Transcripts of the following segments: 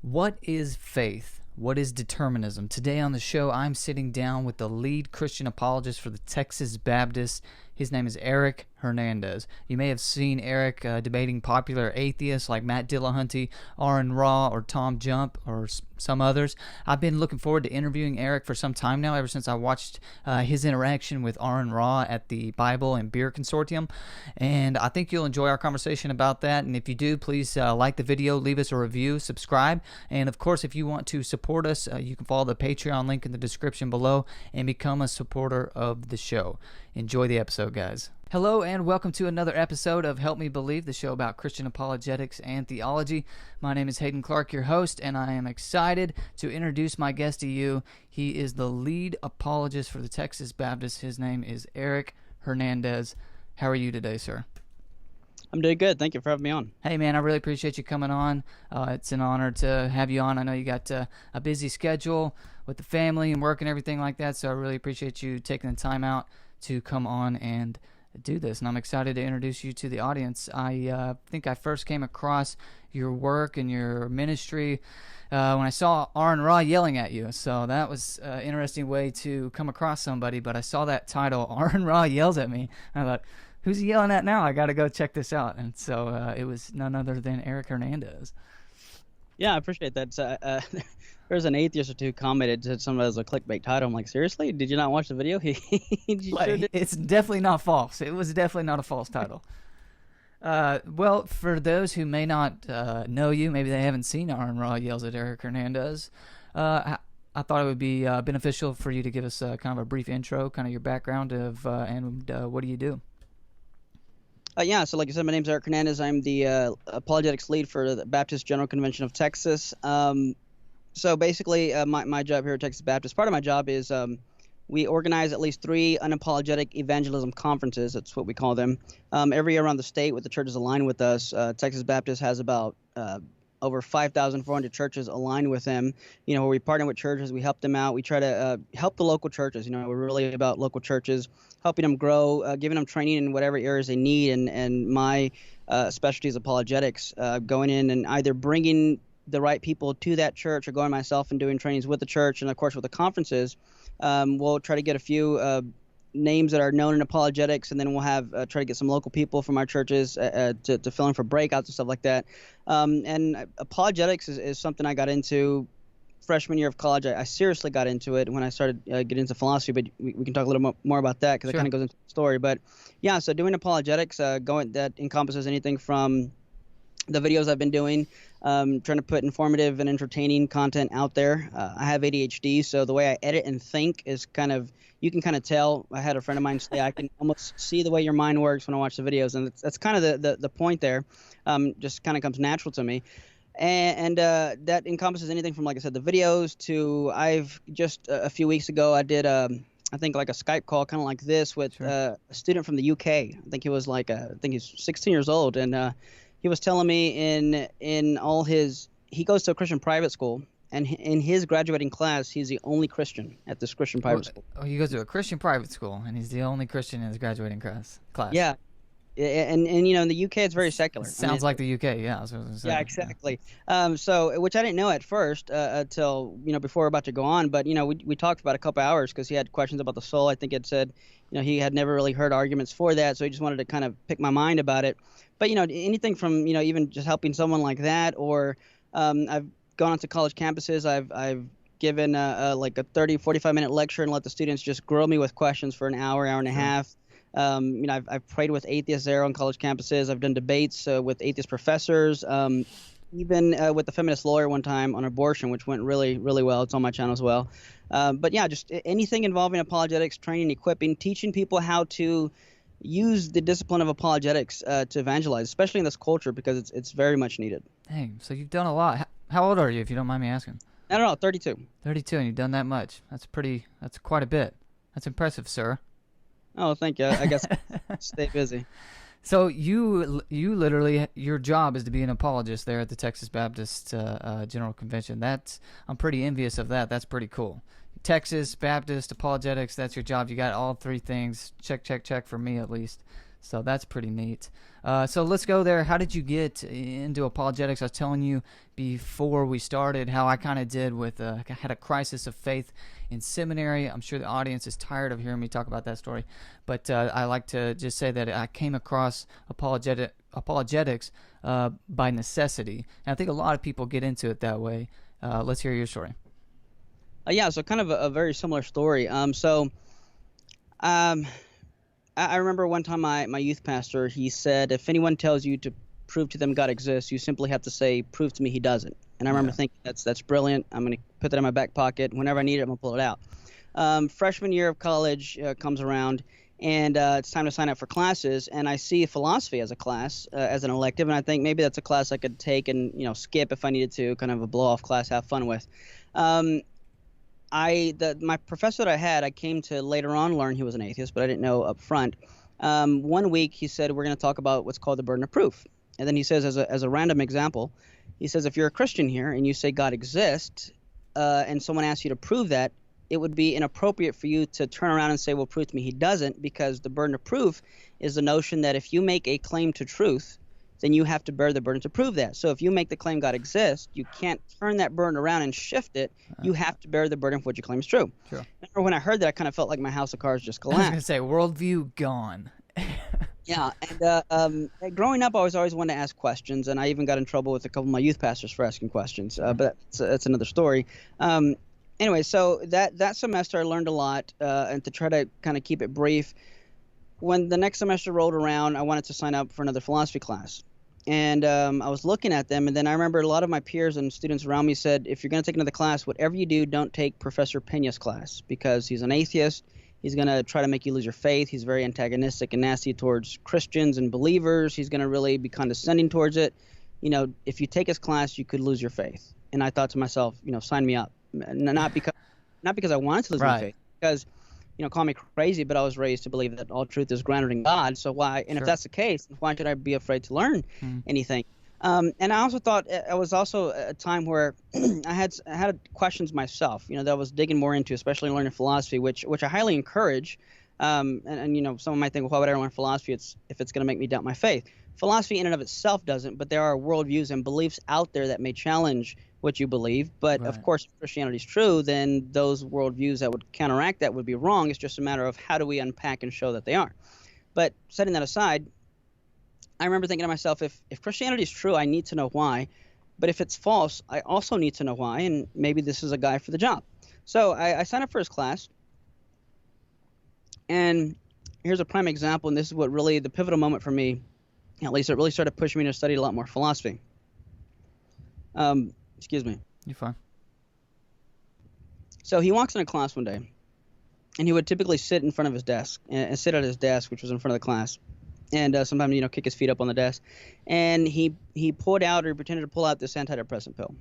What is faith? What is determinism? Today on the show, I'm sitting down with the lead Christian apologist for the Texas Baptists. His name is Eric Hernandez. You may have seen Eric debating popular atheists like Matt Dillahunty, Aron or Tom Jump, or some others. I've been looking forward to interviewing Eric for some time now, ever since I watched his interaction with Aron at the Bible and Beer Consortium, and I think you'll enjoy our conversation about that. And if you do, please like the video, leave us a review, subscribe, and of course, if you want to support us, you can follow the Patreon link in the description below and become a supporter of the show. Enjoy the episode, guys. Hello and welcome to another episode of Help Me Believe, the show about Christian apologetics and theology. My name is Haden Clark, your host, and I am excited to introduce my guest to you. He is the lead apologist for the Texas Baptists. His name is Eric Hernandez. How are you today, sir? I'm doing good. Thank you for having me on. Hey, man, I really appreciate you coming on. It's an honor to have you on. I know you got a busy schedule with the family and work and everything like that, so I really appreciate you taking the time out to come on and do this, and I'm excited to introduce you to the audience. I think I first came across your work and your ministry when I saw Aron yelling at you, so that was an interesting way to come across somebody. But I saw that title, Aron yells at me, and I thought, who's he yelling at now? I got to go check this out. And so it was none other than Eric Hernandez. Yeah, I appreciate that. There's an atheist or two commented to some as a clickbait title. I'm like, seriously? Did you not watch the video? It's definitely not false. It was definitely not a false title. Well, for those who may not know you, maybe they haven't seen Aron Yells at Eric Hernandez, I thought it would be beneficial for you to give us kind of a brief intro, kind of your background of and what do you do? Yeah, so like you said, my name's Eric Hernandez. I'm the apologetics lead for the Baptist General Convention of Texas. So basically, my job here at Texas Baptist, part of my job is we organize at least 3 unapologetic evangelism conferences. That's what we call them. Every year around the state with the churches aligned with us. Texas Baptist has about over 5,400 churches aligned with them, where we partner with churches, we help them out. We try to help the local churches. We're really about local churches, helping them grow, giving them training in whatever areas they need. And my specialty is apologetics, going in and either bringing the right people to that church or going myself and doing trainings with the church. And of course, with the conferences, we'll try to get a few names that are known in apologetics, and then we'll have try to get some local people from our churches to fill in for breakouts and stuff like that. And apologetics is something I got into freshman year of college. I seriously got into it when I started getting into philosophy, but we can talk a little more about that because it kind of goes into the story. But yeah, so doing apologetics, that encompasses anything from the videos I've been doing, trying to put informative and entertaining content out there. I have ADHD, so the way I edit and think is you can kind of tell. I had a friend of mine say I can almost see the way your mind works when I watch the videos, and that's kind of the point there. Just kind of comes natural to me. And that encompasses anything from, like I said, the videos to I've just a few weeks ago I did I think like a Skype call kind of like this with a student from the UK. I think he was I think he's 16 years old, and he was telling me in all his he goes to a Christian private school, and in his graduating class he's the only Christian at this Christian private school. Oh, he goes to a Christian private school and he's the only Christian in his graduating class. Yeah. And in the UK it's very secular. Sounds like the UK, yeah. Yeah, exactly. So which I didn't know at first until before we're about to go on, but we talked for about a couple hours because he had questions about the soul. I think it said he had never really heard arguments for that, so he just wanted to kind of pick my mind about it. But anything from even just helping someone like that, or I've gone onto college campuses. I've given like a 30-45 minute lecture and let the students just grill me with questions for an hour and a half. I've prayed with atheists there on college campuses. I've done debates with atheist professors, even with the feminist lawyer one time on abortion, which went really, really well. It's on my channel as well. But yeah, just anything involving apologetics, training, equipping, teaching people how to use the discipline of apologetics to evangelize, especially in this culture, because it's very much needed. Dang, so you've done a lot. How old are you, if you don't mind me asking? I don't know, 32. 32, and you've done that much. That's quite a bit. That's impressive, sir. Oh, thank you. I guess stay busy. So you literally, your job is to be an apologist there at the Texas Baptist General Convention. I'm pretty envious of that. That's pretty cool. Texas Baptist apologetics, that's your job. You got all 3 things. Check for me at least. So that's pretty neat. So let's go there. How did you get into apologetics? I was telling you before we started how I kind of did with I had a crisis of faith in seminary. I'm sure the audience is tired of hearing me talk about that story, but I like to just say that I came across apologetics by necessity, and I think a lot of people get into it that way. Let's hear your story. Yeah, so kind of a very similar story. I remember one time my youth pastor, he said, if anyone tells you to prove to them God exists, you simply have to say, prove to me he doesn't. And I remember thinking, that's brilliant. I'm going to put that in my back pocket. Whenever I need it, I'm going to pull it out. Freshman year of college comes around, and it's time to sign up for classes. And I see philosophy as a class, as an elective, and I think maybe that's a class I could take and skip if I needed to, kind of a blow-off class, have fun with. My professor that I had, I came to later on learn he was an atheist, but I didn't know up front. One week he said, we're going to talk about what's called the burden of proof. And then he says, as a random example, he says, if you're a Christian here and you say God exists, and someone asks you to prove that, it would be inappropriate for you to turn around and say, well, prove to me he doesn't, because the burden of proof is the notion that if you make a claim to truth, then you have to bear the burden to prove that. So if you make the claim God exists, you can't turn that burden around and shift it. You have to bear the burden for what you claim is true. Sure. Remember when I heard that, I kind of felt like my house of cards just I was going to collapsed. say, worldview gone. Yeah, and growing up, I was always one to ask questions, and I even got in trouble with a couple of my youth pastors for asking questions, but that's another story. Anyway, so that semester I learned a lot, and to try to kind of keep it brief, when the next semester rolled around, I wanted to sign up for another philosophy class. And I was looking at them, and then I remember a lot of my peers and students around me said, if you're going to take another class, whatever you do, don't take Professor Pena's class, because he's an atheist. He's going to try to make you lose your faith. He's very antagonistic and nasty towards Christians and believers. He's going to really be condescending towards it. If you take his class, you could lose your faith. And I thought to myself, sign me up. Not because I wanted to lose my faith, because call me crazy, but I was raised to believe that all truth is grounded in God. So why? And if that's the case, why should I be afraid to learn anything? And I also thought it was also a time where I had questions myself, that I was digging more into, especially learning philosophy, which I highly encourage. And someone might think, well, why would I learn philosophy? If it's going to make me doubt my faith. Philosophy in and of itself doesn't, but there are worldviews and beliefs out there that may challenge what you believe. But of course, if Christianity is true, then those worldviews that would counteract that would be wrong. It's just a matter of how do we unpack and show that they are. But setting that aside, I remember thinking to myself, if Christianity is true, I need to know why. But if it's false, I also need to know why, and maybe this is a guy for the job. So I signed up for his class, and here's a prime example, and this is what really the pivotal moment for me, at least it really started pushing me to study a lot more philosophy. Excuse me. You're fine. So he walks into class one day, and he would typically sit in front of his desk, and sit at his desk, which was in front of the class, and sometimes, kick his feet up on the desk. And he pulled out, or pretended to pull out, this antidepressant pill.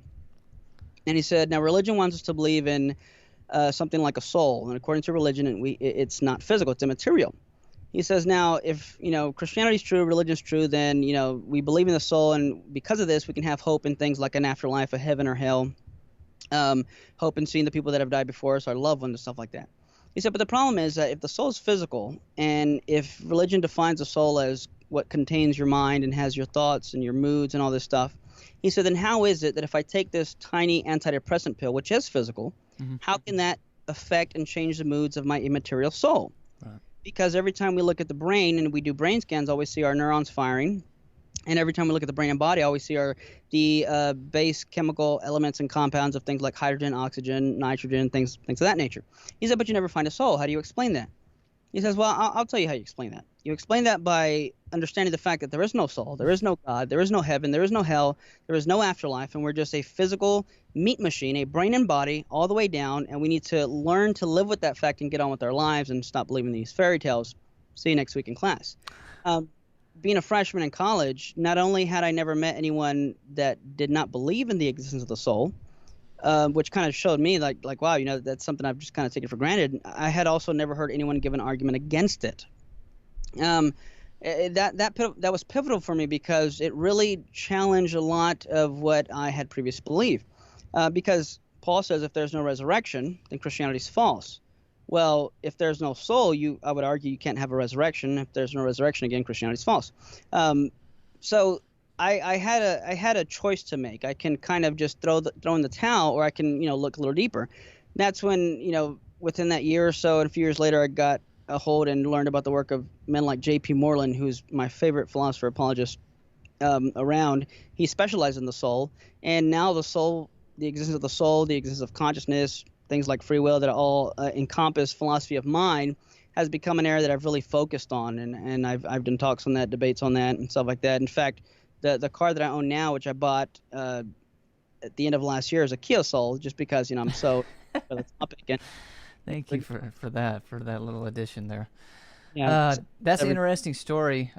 And he said, now religion wants us to believe in something like a soul, and according to religion, it's not physical, it's immaterial. He says, now, if, Christianity is true, religion is true, then, we believe in the soul, and because of this, we can have hope in things like an afterlife, a heaven or hell, hope in seeing the people that have died before us, our loved ones, and stuff like that. He said, but the problem is that if the soul is physical, and if religion defines the soul as what contains your mind and has your thoughts and your moods and all this stuff, he said, then how is it that if I take this tiny antidepressant pill, which is physical, how can that affect and change the moods of my immaterial soul? Right. Because every time we look at the brain and we do brain scans, always see our neurons firing. And every time we look at the brain and body, I always see the base chemical elements and compounds of things like hydrogen, oxygen, nitrogen, things of that nature. He said, but you never find a soul. How do you explain that? He says, well, I'll tell you how you explain that. You explain that by understanding the fact that there is no soul, there is no God, there is no heaven, there is no hell, there is no afterlife, and we're just a physical meat machine, a brain and body, all the way down, and we need to learn to live with that fact and get on with our lives and stop believing these fairy tales. See you next week in class. Being a freshman in college, not only had I never met anyone that did not believe in the existence of the soul, which kind of showed me like wow, that's something I've just kind of taken for granted. I had also never heard anyone give an argument against it. That was pivotal for me because it really challenged a lot of what I had previously believed. Because Paul says if there's no resurrection, then Christianity is false. well, if there's no soul, I would argue you can't have a resurrection. If there's no resurrection, again, Christianity's false. So I had a choice to make. I can kind of just throw in the towel, or I can look a little deeper. That's when within that year or so, and a few years later, I got a hold and learned about the work of men like J.P. Moreland, who's my favorite philosopher apologist around. He specialized in the soul, and now the soul, the existence of the soul, the existence of consciousness, things like free will that all encompass philosophy of mind, has become an area that I've really focused on, and I've done talks on that, debates on that, and stuff like that. In fact, the car that I own now, which I bought at the end of last year, is a Kia Soul, just because I'm so for the topic. And Thank you for that little addition there. yeah, that's an interesting story.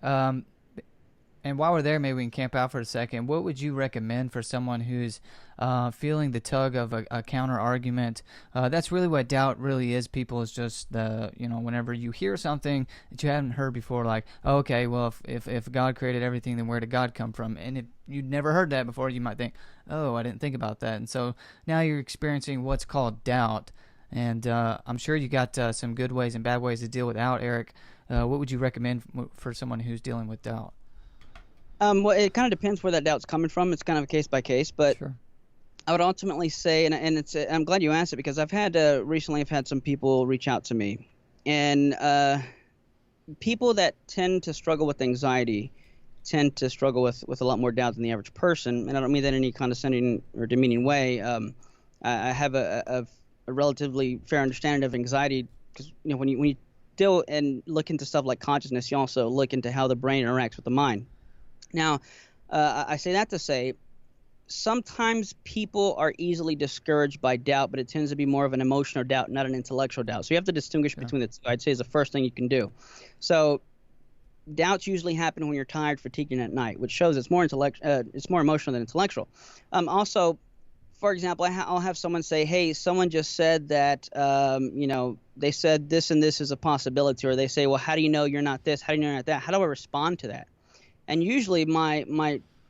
And while we're there, maybe we can camp out for a second. What would you recommend for someone who's feeling the tug of a counter argument? That's really what doubt really is. People is just whenever you hear something that you haven't heard before, like, oh, okay, well, if God created everything, then where did God come from? And if you'd never heard that before, you might think, oh, I didn't think about that. And so now you're experiencing what's called doubt. And I'm sure you got some good ways and bad ways to deal with doubt, Eric. What would you recommend for someone who's dealing with doubt? Well, it kind of depends where that doubt's coming from. It's kind of a case by case, but sure. I would ultimately say, and it's I'm glad you asked it, because I've had recently I've had some people reach out to me, and people that tend to struggle with anxiety tend to struggle with a lot more doubt than the average person, and I don't mean that in any condescending or demeaning way. I have a relatively fair understanding of anxiety, because when you deal and look into stuff like consciousness, you also look into how the brain interacts with the mind. Now, I say that to say, sometimes people are easily discouraged by doubt, but it tends to be more of an emotional doubt, not an intellectual doubt. So you have to distinguish between the two, I'd say, is the first thing you can do. So doubts usually happen when you're tired, fatigued, and at night, which shows it's more emotional than intellectual. Also, for example, I'll have someone say, hey, someone just said that, they said this and this is a possibility, or they say, well, how do you know you're not this? How do you know you're not that? How do I respond to that? And usually my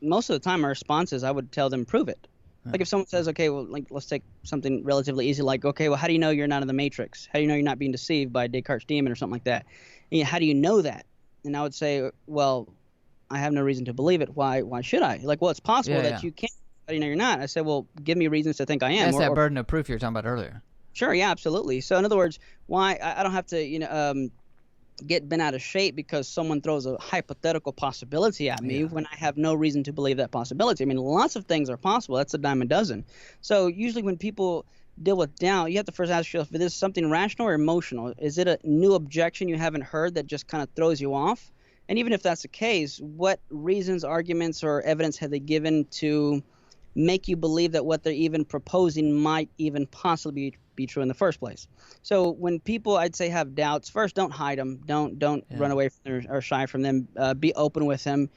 most of the time my response is I would tell them, prove it. Like if someone says, okay, well, like let's take something relatively easy, like, okay, well, how do you know you're not in the Matrix? How do you know you're not being deceived by Descartes' demon or something like that? And how do you know that? And I would say, well, I have no reason to believe it. Why should I? Like, well, it's possible that you can't. How do you know you're not? I said, well, give me reasons to think I am. That's that burden of proof you were talking about earlier. Sure, yeah, absolutely. So in other words, why I don't have to, get bent out of shape because someone throws a hypothetical possibility at me when I have no reason to believe that possibility. I mean, lots of things are possible. That's a dime a dozen. So usually when people deal with doubt, you have to first ask yourself, is this something rational or emotional? Is it a new objection you haven't heard that just kind of throws you off? And even if that's the case, what reasons, arguments, or evidence have they given to make you believe that what they're even proposing might even possibly be true in the first place? So when people, I'd say, have doubts, first, don't hide them. Don't run away from them or shy from them. Be open with them.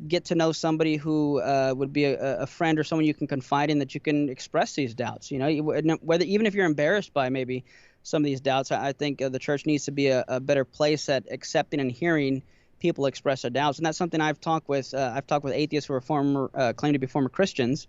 Get to know somebody who would be a friend or someone you can confide in, that you can express these doubts. Whether even if you're embarrassed by maybe some of these doubts, I think the church needs to be a better place at accepting and hearing people express their doubts. And that's something I've talked with atheists who are claim to be former Christians,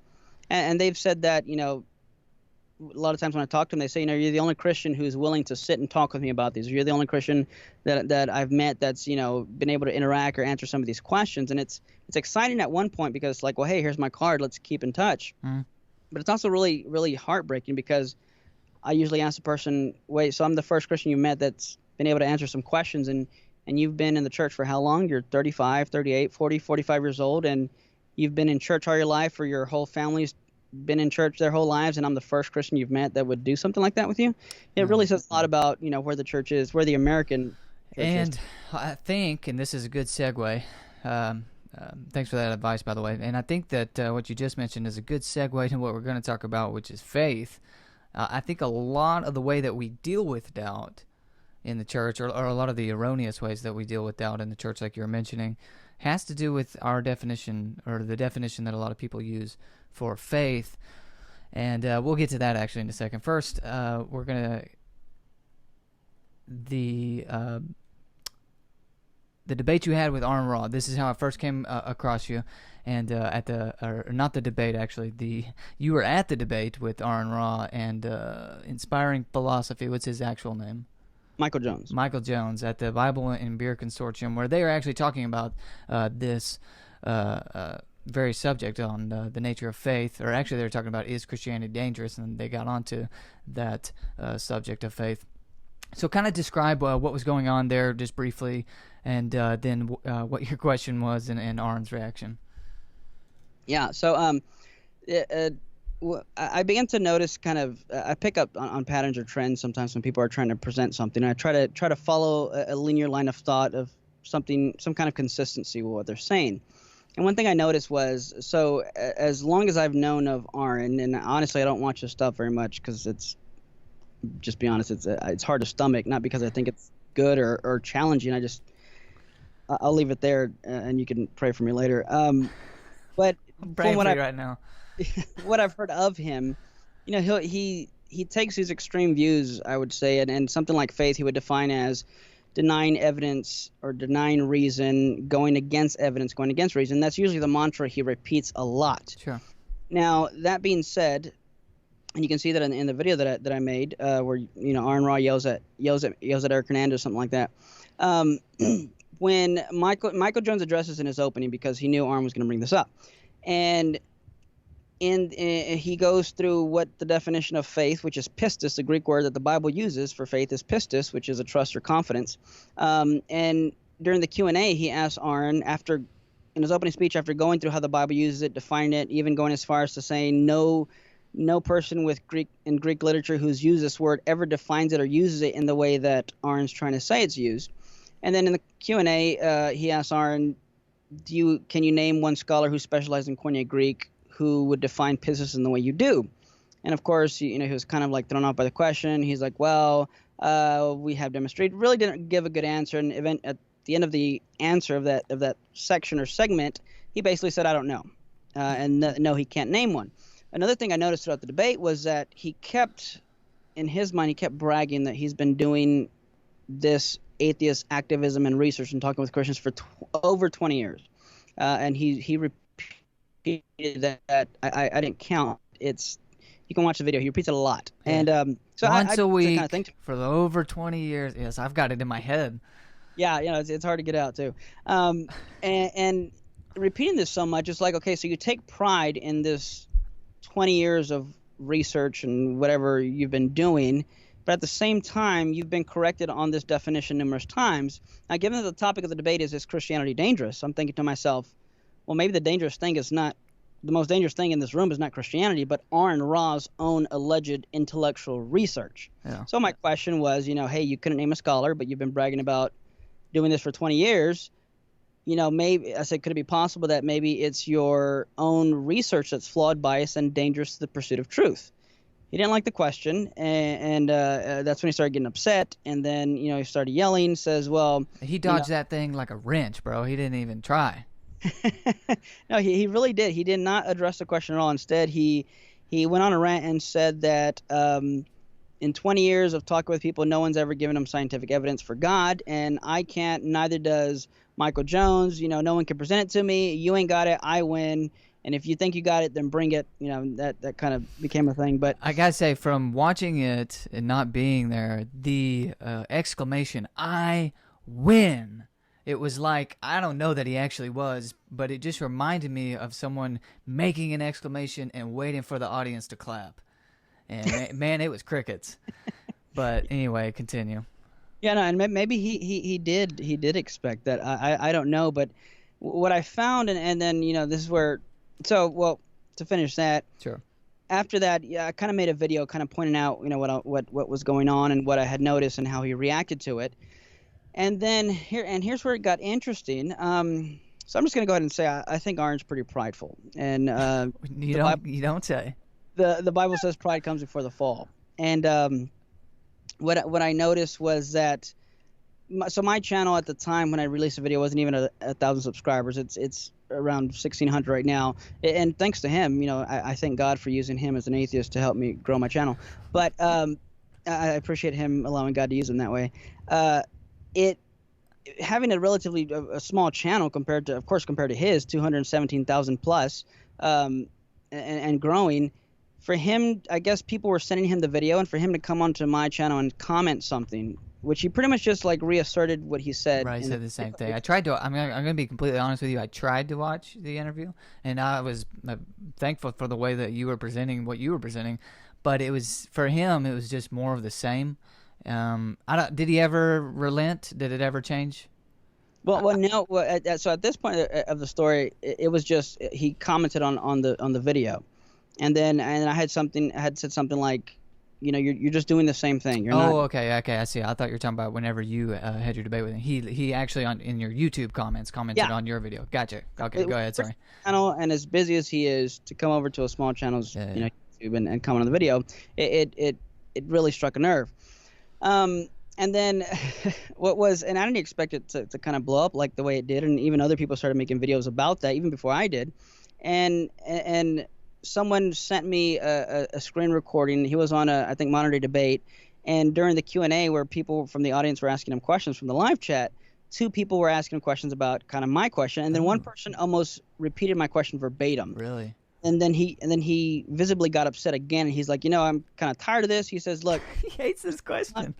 and they've said that a lot of times when I talk to them, they say, you're the only Christian who's willing to sit and talk with me about these. You're the only Christian that I've met that's, been able to interact or answer some of these questions. And it's exciting at one point because it's like, well, hey, here's my card. Let's keep in touch. But it's also really, really heartbreaking because I usually ask the person, wait, so I'm the first Christian you met that's been able to answer some questions. And you've been in the church for how long? You're 35, 38, 40, 45 years old. And you've been in church all your life, or your whole family's been in church their whole lives, and I'm the first Christian you've met that would do something like that with you. It really says a lot about where the church is, where the American church is. I think, and this is a good segue, thanks for that advice, by the way, and I think that what you just mentioned is a good segue to what we're going to talk about, which is faith. I think a lot of the way that we deal with doubt in the church, or a lot of the erroneous ways that we deal with doubt in the church, like you were mentioning, has to do with our definition, or the definition that a lot of people use for faith, and we'll get to that actually in a second. First, we're gonna the debate you had with Aron. This is how I first came across you, and not the debate actually. You were at the debate with Aron and Inspiring Philosophy. What's his actual name? Michael Jones. Michael Jones at the Bible and Beer Consortium, where they are actually talking about this very subject on the nature of faith, or actually they were talking about, is Christianity dangerous, and they got onto that subject of faith. So kind of describe what was going on there just briefly, and then what your question was and Aron's reaction. Yeah, so I began to notice kind of I pick up on patterns or trends sometimes when people are trying to present something. I try to follow a linear line of thought of something, some kind of consistency with what they're saying. And one thing I noticed was, so as long as I've known of Aron, and honestly I don't watch his stuff very much because it's, just be honest, it's hard to stomach, not because I think it's good or challenging. I'll leave it there, and you can pray for me later. But I'm praying for you right now. What I've heard of him, he takes these extreme views, I would say, and something like faith he would define as denying evidence or denying reason, going against evidence, going against reason. That's usually the mantra he repeats a lot. Sure. Now, that being said, and you can see that in the video that I made, where Aron Ra yells at Eric Hernandez, something like that. When Michael Jones addresses in his opening, because he knew Aron was going to bring this up, and he goes through what the definition of faith, which is pistis, the Greek word that the Bible uses for faith is pistis, which is a trust or confidence. And during the Q&A, he asked Aron, in his opening speech, after going through how the Bible uses it, defining it, even going as far as to saying no person with Greek literature who's used this word ever defines it or uses it in the way that Aron's trying to say it's used. And then in the Q&A, he asked Aron, can you name one scholar who specialized in Koine Greek who would define pistis in the way you do? And of course, he was kind of like thrown off by the question. He's like, well, we have demonstrated. Really didn't give a good answer. And at the end of the answer of that section or segment, he basically said, I don't know. And no, he can't name one. Another thing I noticed throughout the debate was that in his mind, he kept bragging that he's been doing this atheist activism and research and talking with Christians for over 20 years. And he repeated that. I didn't count. You can watch the video. He repeats it a lot. Yeah. And so once a week kind of think for the over 20 years. Yes, I've got it in my head. Yeah, it's hard to get out too. And repeating this so much, it's like, okay, so you take pride in this 20 years of research and whatever you've been doing, but at the same time, you've been corrected on this definition numerous times. Now, given that the topic of the debate is Christianity dangerous, I'm thinking to myself, well, maybe the most dangerous thing in this room is not Christianity, but Aron Ra's own alleged intellectual research. Yeah. So my question was, hey, you couldn't name a scholar, but you've been bragging about doing this for 20 years. Maybe I said, could it be possible that maybe it's your own research that's flawed, biased, and dangerous to the pursuit of truth? He didn't like the question, and that's when he started getting upset, and then he started yelling. Says, "Well, he dodged that thing like a wrench, bro. He didn't even try." No, he really did. He did not address the question at all. Instead, he went on a rant and said that in 20 years of talking with people, no one's ever given him scientific evidence for God, and I can't. Neither does Michael Jones. No one can present it to me. You ain't got it. I win. And if you think you got it, then bring it. That kind of became a thing. But I gotta say, from watching it and not being there, the exclamation, "I win." It was like, I don't know that he actually was, but it just reminded me of someone making an exclamation and waiting for the audience to clap. And man, it was crickets. But anyway, continue. Yeah, no, and maybe he did expect that. I don't know, but what I found, and then this is where. So, well, to finish that, sure. After that, I kind of made a video kind of pointing out, what was going on and what I had noticed and how he reacted to it. And then here's where it got interesting. So I'm just going to go ahead and say I think Aron's pretty prideful. And you don't say. The Bible says pride comes before the fall. And what I noticed was that my channel at the time when I released the video wasn't even 1,000 subscribers. It's around 1,600 right now, and thanks to him, I thank God for using him as an atheist to help me grow my channel. But I appreciate him allowing God to use him that way. Having a relatively small channel compared to his 217,000 plus, and growing. For him, I guess people were sending him the video, and for him to come onto my channel and comment something which he pretty much just like reasserted what he said. Right, he said the same thing. I'm going to be completely honest with you. I tried to watch the interview, and I was thankful for the way that you were presenting what you were presenting. But it was, for him, it was just more of the same. Did he ever relent? Did it ever change? Well, no. So at this point of the story, it was just he commented on the video, and I had said something like, you're just doing the same thing. You're not. Okay, I see. I thought you were talking about whenever you had your debate with him. He actually in your YouTube commented on your video. Gotcha. Okay, go ahead. Sorry. Channel, and as busy as he is, to come over to a small channel's YouTube and comment on the video, it really struck a nerve. And then and I didn't expect it to kind of blow up like the way it did, and even other people started making videos about that even before I did, and someone sent me a screen recording. He was on I think Modern Day Debate, and during the Q&A where people from the audience were asking him questions from the live chat, two people were asking him questions about kind of my question, and then one person almost repeated my question verbatim. Really? And then he visibly got upset again, and he's like, I'm kind of tired of this. He says, look, he hates this question.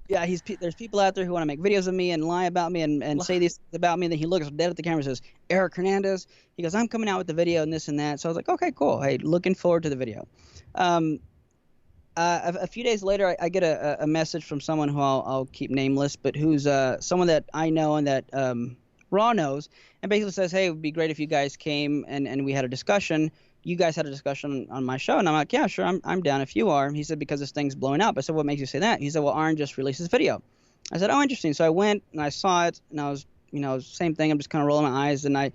Yeah, there's people out there who want to make videos of me and lie about me and say these things about me. And then he looks dead at the camera and says, Eric Hernandez. He goes, I'm coming out with the video and this and that. So I was like, okay, cool. Hey, looking forward to the video. A few days later, I get a message from someone who I'll keep nameless, but who's someone that I know and that Raw knows, and basically says, hey, it would be great if you guys came and we had a discussion. You guys had a discussion on my show, and I'm like, yeah, sure, I'm down if you are. He said, because this thing's blowing up. I said, what makes you say that? He said, well, Aron just released his video. I said, oh, interesting. So I went and I saw it, and I was, same thing. I'm just kind of rolling my eyes, and I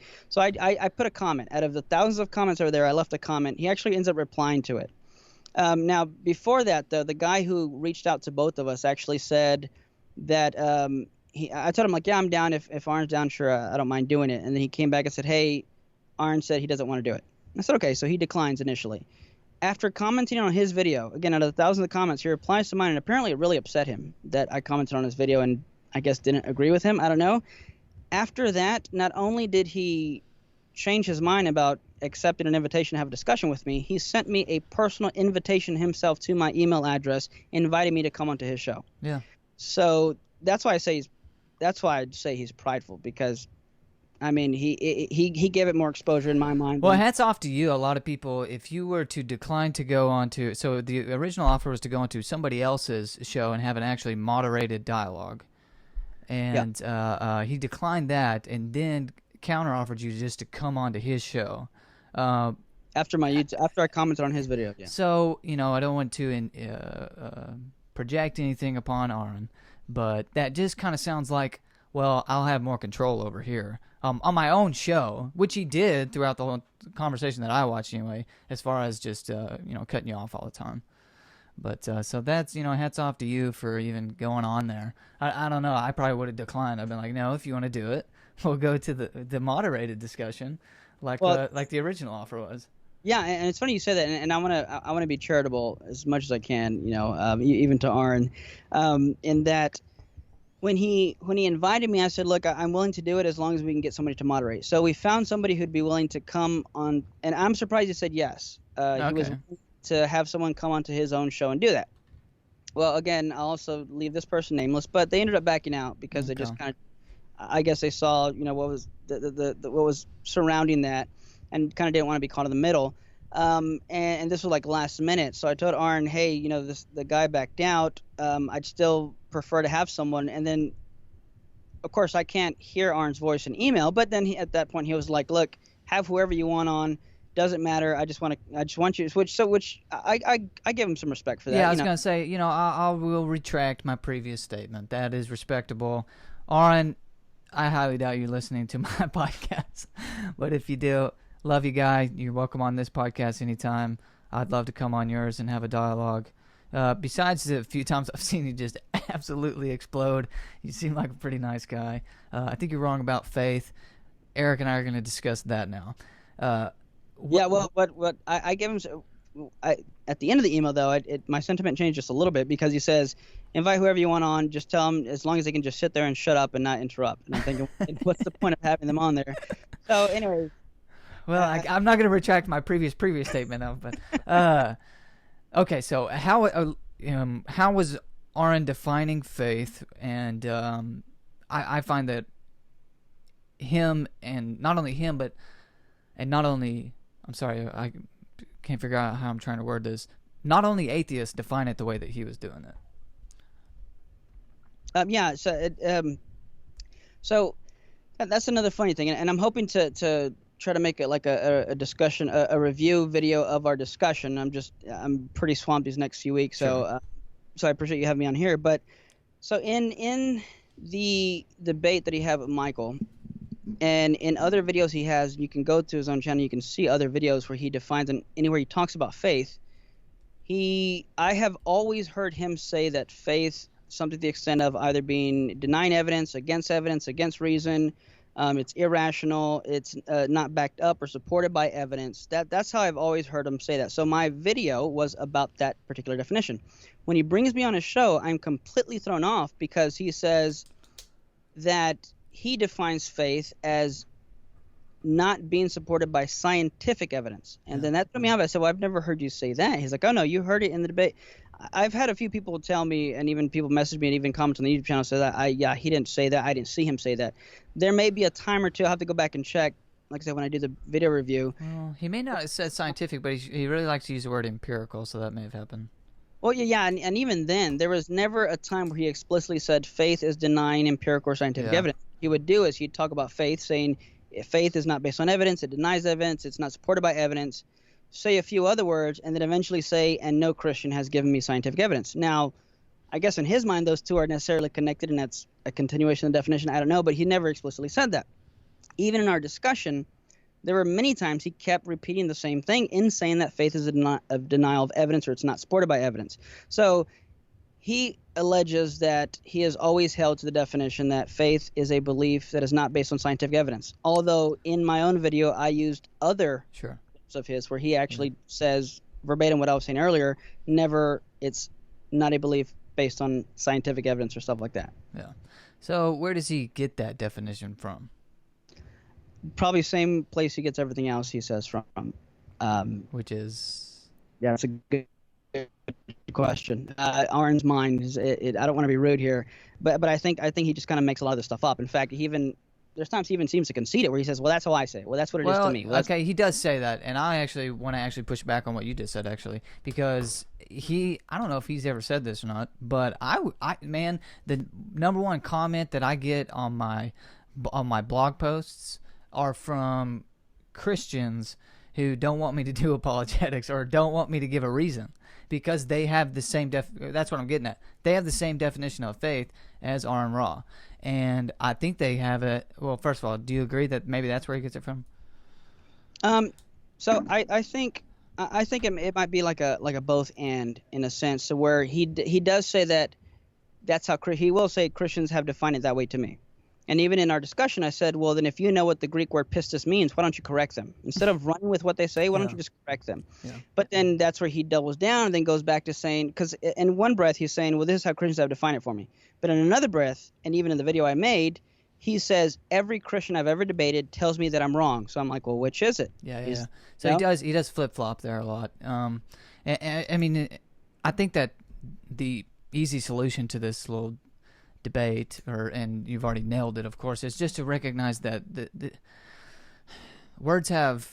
put a comment. Out of the thousands of comments over there, I left a comment. He actually ends up replying to it. Now, before that, though, the guy who reached out to both of us actually said that I told him, like, yeah, I'm down. If Aron's down, sure, I don't mind doing it. And then he came back and said, hey, Aron said he doesn't want to do it. I said, okay, so he declines initially. After commenting on his video, again, out of the thousands of comments, he replies to mine, and apparently it really upset him that I commented on his video and I guess didn't agree with him. I don't know. After that, not only did he change his mind about accepting an invitation to have a discussion with me, he sent me a personal invitation himself to my email address, inviting me to come onto his show. Yeah. So that's why I say he's prideful, because I mean, he gave it more exposure in my mind. Well, hats off to you. A lot of people, if you were to decline to go on to, so the original offer was to go onto somebody else's show and have an actually moderated dialogue, and he declined that, and then counter-offered you just to come onto his show. After I commented on his video. Yeah. So, I don't want to project anything upon Aron, but that just kind of sounds like, well, I'll have more control over here. On my own show, which he did throughout the whole conversation that I watched anyway, as far as just, cutting you off all the time. But so that's, hats off to you for even going on there. I don't know. I probably would have declined. I've been like, no, if you want to do it, we'll go to the moderated discussion like the original offer was. Yeah, and it's funny you say that, and I want to be charitable as much as I can, even to Aron, in that when he invited me, I said, look, I'm willing to do it as long as we can get somebody to moderate. So we found somebody who'd be willing to come on, and I'm surprised he said yes. Okay. He was willing to have someone come onto his own show and do that. Well, again, I'll also leave this person nameless, but they ended up backing out because they just kind of, I guess they saw, what was what was surrounding that, and kind of didn't want to be caught in the middle. And this was like last minute. So I told Aron, hey, the guy backed out. I'd still prefer to have someone. And then, of course, I can't hear Aron's voice in email. But then at that point, he was like, look, have whoever you want on. Doesn't matter. I just want you to switch. So which I give him some respect for that. Yeah, I was going to say, I will retract my previous statement. That is respectable. Aron, I highly doubt you're listening to my podcast. But if you do, love you, guy. You're welcome on this podcast anytime. I'd love to come on yours and have a dialogue. Besides the few times I've seen you just absolutely explode, you seem like a pretty nice guy. I think you're wrong about faith. Eric and I are going to discuss that now. What I give him at the end of the email, though, my sentiment changed just a little bit, because he says, invite whoever you want on, just tell them as long as they can just sit there and shut up and not interrupt. And I'm thinking, what's the point of having them on there? So anyway. Well, I'm not going to retract my previous statement, though. But okay, so how was Aron defining faith, and I find that him, and not only him, but not only, I'm sorry, I can't figure out how I'm trying to word this. Not only atheists define it the way that he was doing it. Yeah. So that's another funny thing, and I'm hoping to try to make it like a discussion, a review video of our discussion. I'm pretty swamped these next few weeks, so Sure. so I appreciate you having me on here. But so in the debate that he had with Michael, and in other videos he has, you can go to his own channel, you can see other videos where he defines, and anywhere he talks about faith, I have always heard him say that faith, something to the extent of either being denying evidence, against reason, it's irrational, it's not backed up or supported by evidence. That's how I've always heard him say that. So my video was about that particular definition. When he brings me on his show, I'm completely thrown off because he says that he defines faith as not being supported by scientific evidence. And then that threw me off. I said, well, I've never heard you say that. He's like, oh, no, you heard it in the debate. I've had a few people tell me, and even people message me and even comment on the YouTube channel, say that, he didn't say that. I didn't see him say that. There may be a time or two. I'll have to go back and check, like I said, when I do the video review. Well, he may not have said scientific, but he really likes to use the word empirical, so that may have happened. Well, yeah, and even then, there was never a time where he explicitly said faith is denying empirical or scientific evidence. What he would do is he'd talk about faith, saying if faith is not based on evidence, it denies evidence, it's not supported by evidence, say a few other words, and then eventually say, and no Christian has given me scientific evidence. Now, I guess in his mind, those two are necessarily connected, and that's a continuation of the definition. I don't know, but he never explicitly said that. Even in our discussion, there were many times he kept repeating the same thing in saying that faith is a denial of evidence, or it's not supported by evidence. So he alleges that he has always held to the definition that faith is a belief that is not based on scientific evidence. Although in my own video, I used other of his where he actually says verbatim what I was saying earlier, it's not a belief based on scientific evidence or stuff like that. Yeah. So where does he get that definition from? Probably same place he gets everything else he says from. Which is? Yeah, that's a good question. Aron's mind is I don't want to be rude here, but I think he just kind of makes a lot of this stuff up. In fact, there's times he even seems to concede it, where he says, well, that's how I say it. Well, that's what it is to me. Well, okay, he does say that, and I actually want to push back on what you just said, actually, because I don't know if he's ever said this or not, but man, the number one comment that I get on my blog posts are from Christians who don't want me to do apologetics or don't want me to give a reason, because they have the same that's what I'm getting at. They have the same definition of faith as Aron Ra. And I think they have it. Well, first of all, do you agree that maybe that's where he gets it from? So I think it might be like a both and, in a sense, so where he does say that's how he will say Christians have defined it that way to me. And even in our discussion, I said, well, then if you know what the Greek word pistis means, why don't you correct them? Instead of running with what they say, why don't you just correct them? Yeah. But then that's where he doubles down and then goes back to saying, because in one breath he's saying, well, this is how Christians have defined it for me. But in another breath, and even in the video I made, he says, every Christian I've ever debated tells me that I'm wrong. So I'm like, well, which is it? Yeah. So he does flip-flop there a lot. I mean, I think that the easy solution to this little debate, and you've already nailed it, of course, is just to recognize that the words have,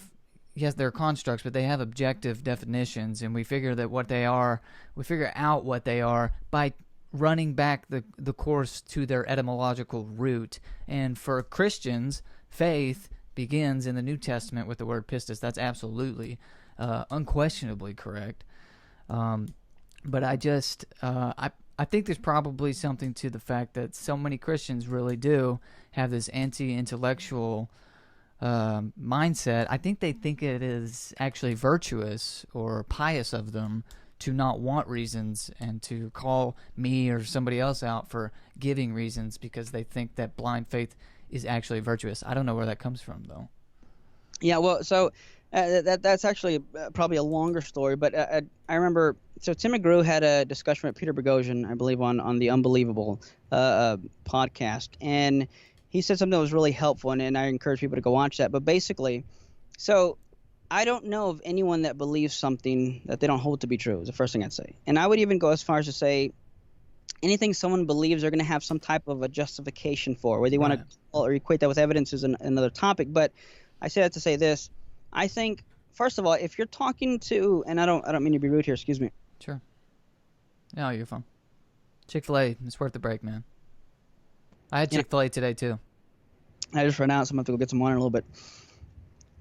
yes, they're constructs, but they have objective definitions, and we figure out what they are by running back the course to their etymological root. And for Christians, faith begins in the New Testament with the word pistis. That's absolutely, unquestionably correct. But I think there's probably something to the fact that so many Christians really do have this anti-intellectual mindset. I think they think it is actually virtuous or pious of them to not want reasons and to call me or somebody else out for giving reasons, because they think that blind faith is actually virtuous. I don't know where that comes from, though. Yeah, well, so that's actually probably a longer story, but I remember, so Tim McGrew had a discussion with Peter Boghossian, I believe, on the Unbelievable podcast, and he said something that was really helpful, and I encourage people to go watch that. But basically, so I don't know of anyone that believes something that they don't hold to be true, is the first thing I'd say. And I would even go as far as to say anything someone believes they're going to have some type of a justification for. Whether you want to call or equate that with evidence is another topic. But I say that to say this. I think, first of all, if you're talking to, and I don't mean to be rude here, excuse me. Sure. No, you're fine. Chick-fil-A, it's worth the break, man. I had Chick-fil-A today too. I just ran out, so I'm going to have to go get some water in a little bit.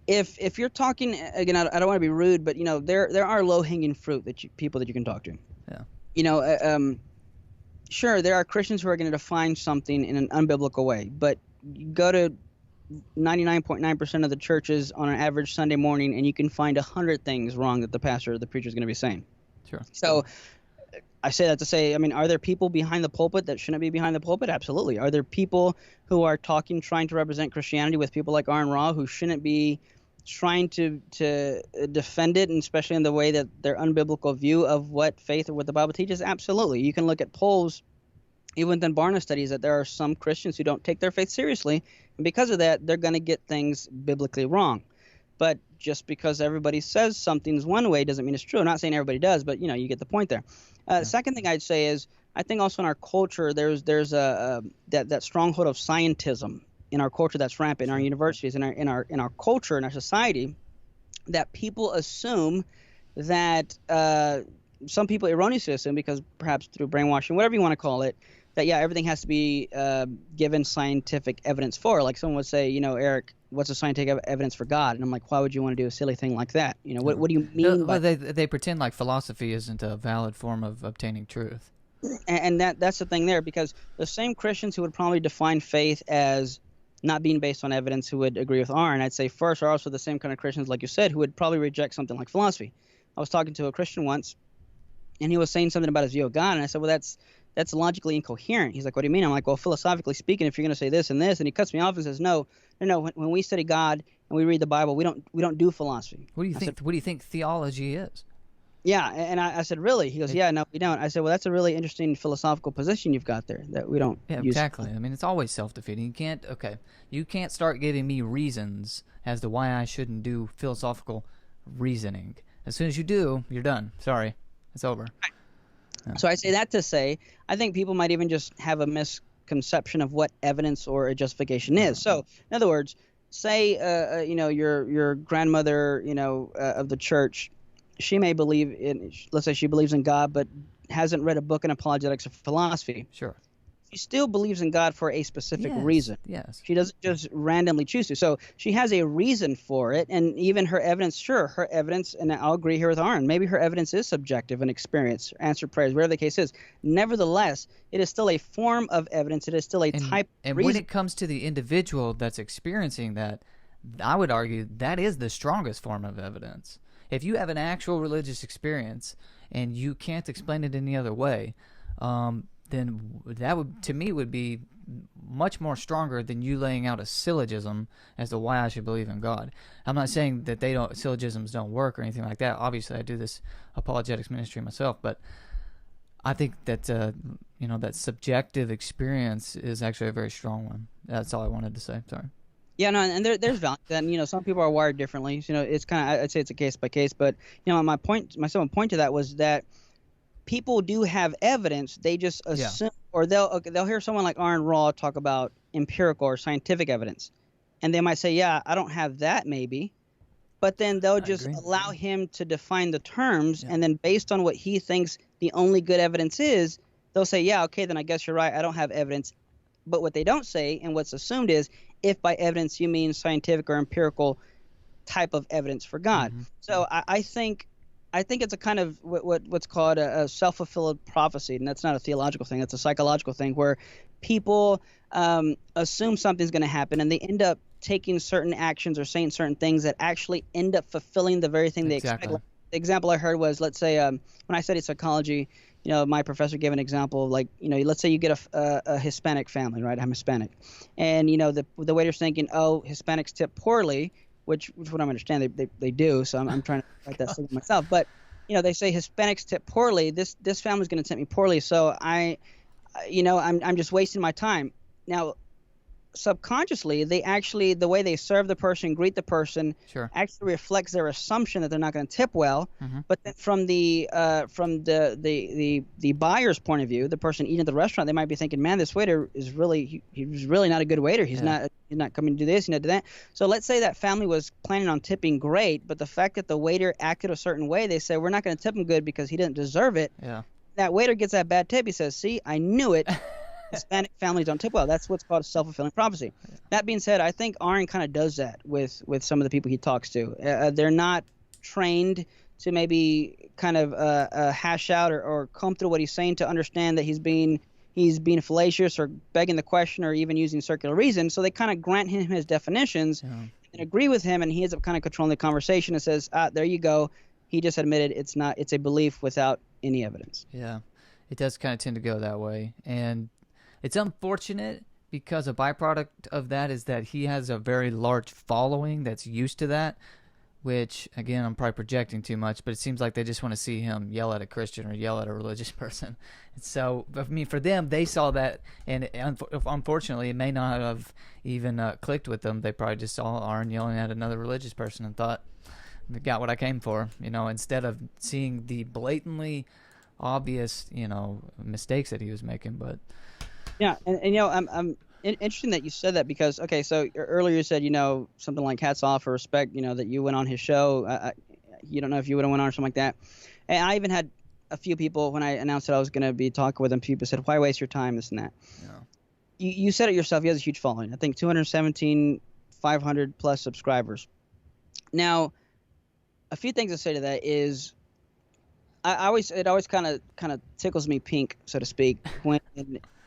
If you're talking, again, I don't want to be rude, but, there are low-hanging fruit people that you can talk to. Yeah. Sure, there are Christians who are going to define something in an unbiblical way, but you go to 99.9% of the churches on an average Sunday morning, and you can find 100 things wrong that the pastor or the preacher is going to be saying. Sure. So I say that to say, are there people behind the pulpit that shouldn't be behind the pulpit? Absolutely. Are there people who are trying to represent Christianity with people like Aron who shouldn't be trying to defend it, and especially in the way that their unbiblical view of what faith or what the Bible teaches? Absolutely. You can look at polls, even within Barna studies, that there are some Christians who don't take their faith seriously, and because of that, they're going to get things biblically wrong. But just because everybody says something's one way doesn't mean it's true. I'm not saying everybody does, but you get the point there. Second thing I'd say is, I think also in our culture there's that stronghold of scientism in our culture that's rampant in our universities, in our culture, in our society, that people assume that some people erroneously assume, because perhaps through brainwashing, whatever you want to call it, that everything has to be given scientific evidence for. Like someone would say, Eric, what's the scientific evidence for God? And I'm like, why would you want to do a silly thing like that? What do you mean? Well, they pretend like philosophy isn't a valid form of obtaining truth. And that's the thing there, because the same Christians who would probably define faith as not being based on evidence, who would agree with Aron, I'd say first, are also the same kind of Christians, like you said, who would probably reject something like philosophy. I was talking to a Christian once, and he was saying something about his view of God, and I said, well, that's logically incoherent. He's like, what do you mean? I'm like, well, philosophically speaking, if you're going to say this and this, and he cuts me off and says, no. When we study God and we read the Bible, we don't do philosophy. What do you think theology is? Yeah, and I said, really? He goes, yeah, no, we don't. I said, well, that's a really interesting philosophical position you've got there, that we don't use. Exactly. It's always self-defeating. You can't start giving me reasons as to why I shouldn't do philosophical reasoning. As soon as you do, you're done. Sorry, it's over. Yeah. So I say that to say, I think people might even just have a misconception of what evidence or a justification is. So, in other words, say, your grandmother, of the church, she may believe in, let's say she believes in God, but hasn't read a book in apologetics or philosophy. Sure. She still believes in God for a specific reason. Yes. She doesn't just randomly choose to. So she has a reason for it, and even her evidence, and I'll agree here with Aron, maybe her evidence is subjective and experience, answered prayers, whatever the case is. Nevertheless, it is still a form of evidence. It is still a type of And reason. when it comes to the individual that's experiencing that, I would argue that is the strongest form of evidence. If you have an actual religious experience and you can't explain it any other way, then that would be much more stronger than you laying out a syllogism as to why I should believe in God. I'm not saying that syllogisms don't work or anything like that. Obviously, I do this apologetics ministry myself, but I think that that subjective experience is actually a very strong one. That's all I wanted to say. Sorry. Yeah, no, and there's value. And some people are wired differently. It's I'd say it's a case by case. But my second point to that was that people do have evidence. They just assume, or they'll hear someone like Aron Ra talk about empirical or scientific evidence, and they might say, yeah, I don't have that maybe, but then they'll just allow him to define the terms, and then based on what he thinks the only good evidence is, they'll say, yeah, okay, then I guess you're right, I don't have evidence. But what they don't say, and what's assumed, is if by evidence you mean scientific or empirical type of evidence for God. Mm-hmm. So I think it's a kind of what's called a self-fulfilling prophecy, and that's not a theological thing. That's a psychological thing where people assume something's going to happen, and they end up taking certain actions or saying certain things that actually end up fulfilling the very thing they expect. Like, the example I heard was, let's say when I studied psychology, my professor gave an example of, like, let's say you get a Hispanic family, right? I'm Hispanic. And, the waiter's thinking, oh, Hispanics tip poorly, which what I understand they do. So I'm trying to write that statement myself. But, they say Hispanics tip poorly. This family's going to tip me poorly. So I'm just wasting my time. Now, subconsciously, the way they serve the person, greet the person, Sure. actually reflects their assumption that they're not going to tip well. Mm-hmm. But then from the buyer's point of view, the person eating at the restaurant, they might be thinking, man, this waiter is really he's really not a good waiter. He's not coming to do this, to do that. So let's say that family was planning on tipping great, but the fact that the waiter acted a certain way, they say we're not going to tip him good because he didn't deserve it. Yeah. That waiter gets that bad tip. He says, see, I knew it. Hispanic families don't tip well. That's what's called a self-fulfilling prophecy. That being said, I think Aron kind of does that with some of the people he talks to. They're not trained to maybe kind of hash out or comb through what he's saying to understand that he's being fallacious or begging the question or even using circular reason. So they kind of grant him his definitions and agree with him, and he ends up kind of controlling the conversation and says, there you go. He just admitted it's a belief without any evidence. Yeah, it does kind of tend to go that way. And it's unfortunate because a byproduct of that is that he has a very large following that's used to that, which, again, I'm probably projecting too much, but it seems like they just want to see him yell at a Christian or yell at a religious person. And so, I mean, for them, they saw that, and unfortunately, it may not have even clicked with them. They probably just saw Aron yelling at another religious person and thought, I got what I came for, instead of seeing the blatantly obvious, mistakes that he was making. But yeah, and I'm interesting that you said that because, okay, so earlier you said, something like hats off or respect, that you went on his show. You don't know if you would have went on or something like that. And I even had a few people, when I announced that I was going to be talking with him, people said, why waste your time, this and that. Yeah. You said it yourself. He has a huge following. I think 217, 500 plus subscribers. Now, a few things to say to that is it always kind of tickles me pink, so to speak, when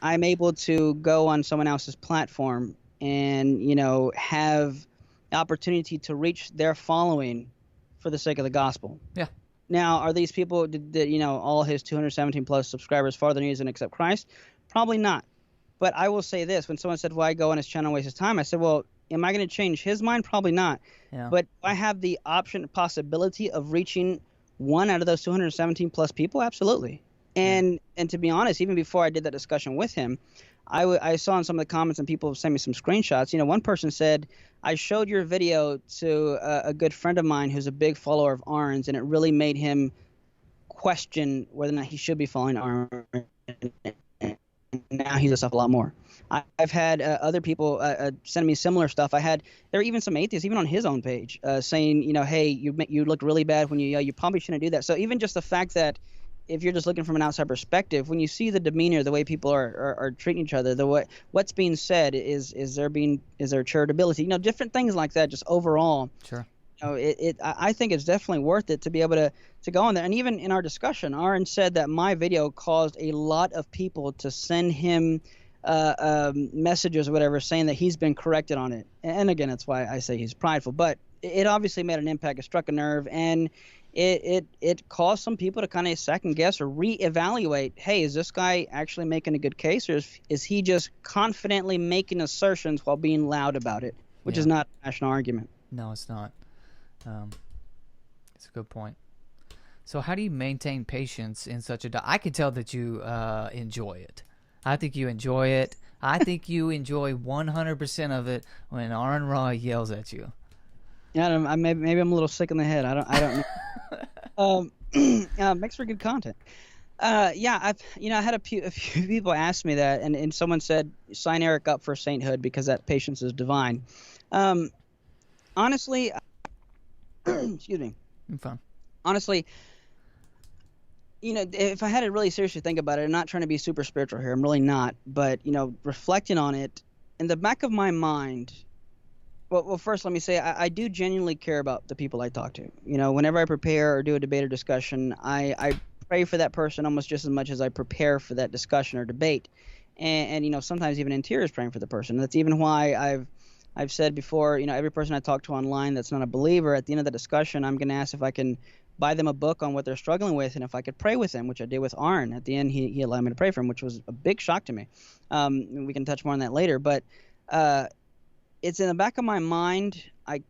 I'm able to go on someone else's platform and, have the opportunity to reach their following for the sake of the gospel. Yeah. Now, are these people, did all his 217 plus subscribers follow the news and accept Christ? Probably not. But I will say this, when someone said, why go on his channel and waste his time? I said, well, am I going to change his mind? Probably not. Yeah. But I have the possibility of reaching one out of those 217 plus people? Absolutely. And to be honest, even before I did that discussion with him, I saw in some of the comments and people sent me some screenshots. One person said, I showed your video to a good friend of mine who's a big follower of Aron's, and it really made him question whether or not he should be following Aron. Now he does stuff a lot more. I've had other people send me similar stuff. There are even some atheists, even on his own page, saying, hey, you look really bad when you probably shouldn't do that. So even just the fact that if you're just looking from an outside perspective, when you see the demeanor, the way people are treating each other, what's being said, is there charitability, different things like that, just overall. Sure. I think it's definitely worth it to be able to go on there. And even in our discussion, Aron said that my video caused a lot of people to send him messages or whatever saying that he's been corrected on it. And again, that's why I say he's prideful. But it obviously made an impact. It struck a nerve, and it caused some people to kind of second guess or reevaluate, hey, is this guy actually making a good case, or is he just confidently making assertions while being loud about it, which is not a rational argument. No, it's not. It's a good point. So how do you maintain patience in such a I can tell that you enjoy it. I think you enjoy it. I think you enjoy 100% of it when Aron Ra yells at you. Yeah, maybe I'm a little sick in the head. I don't know. Makes for good content. I had a few people ask me that, and someone said, sign Eric up for sainthood because that patience is divine. Honestly, excuse me. I'm fine. Honestly, if I had to really seriously think about it, I'm not trying to be super spiritual here. I'm really not. But, reflecting on it, in the back of my mind, well, first let me say I do genuinely care about the people I talk to. Whenever I prepare or do a debate or discussion, I pray for that person almost just as much as I prepare for that discussion or debate. And sometimes even in tears praying for the person. That's even why I've said before, every person I talk to online that's not a believer, at the end of the discussion, I'm going to ask if I can buy them a book on what they're struggling with, and if I could pray with them, which I did with Aron. At the end, he allowed me to pray for him, which was a big shock to me. We can touch more on that later, but it's in the back of my mind. I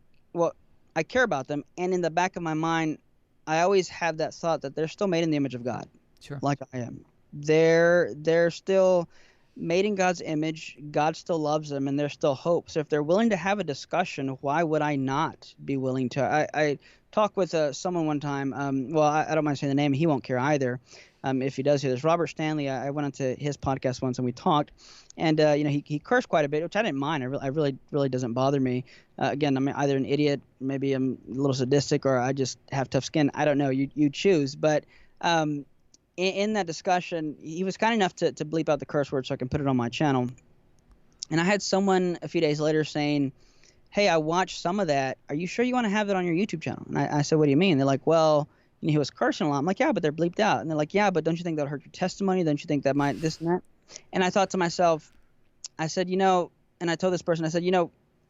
care about them, and in the back of my mind, I always have that thought that they're still made in the image of God. Sure. Like I am. They're still made in God's image. God still loves them, and there's still hope. So if they're willing to have a discussion, why would I not be willing to? I talked with someone one time. Well, I don't mind saying the name. He won't care either. If he does hear this, Robert Stanley. I went onto his podcast once and we talked, and he cursed quite a bit, which I didn't mind. I really doesn't bother me. Again, I'm either an idiot, maybe I'm a little sadistic, or I just have tough skin. I don't know. You choose. But in that discussion, he was kind enough to bleep out the curse word so I can put it on my channel. And I had someone a few days later saying, "Hey, I watched some of that. Are you sure you want to have it on your YouTube channel?" And I said, "What do you mean?" They're like, "Well, he was cursing a lot." I'm like, "Yeah, but they're bleeped out." And they're like, "Yeah, but don't you think that'll hurt your testimony? Don't you think that might this and that?" And I thought to myself, I said, and I told this person, I said,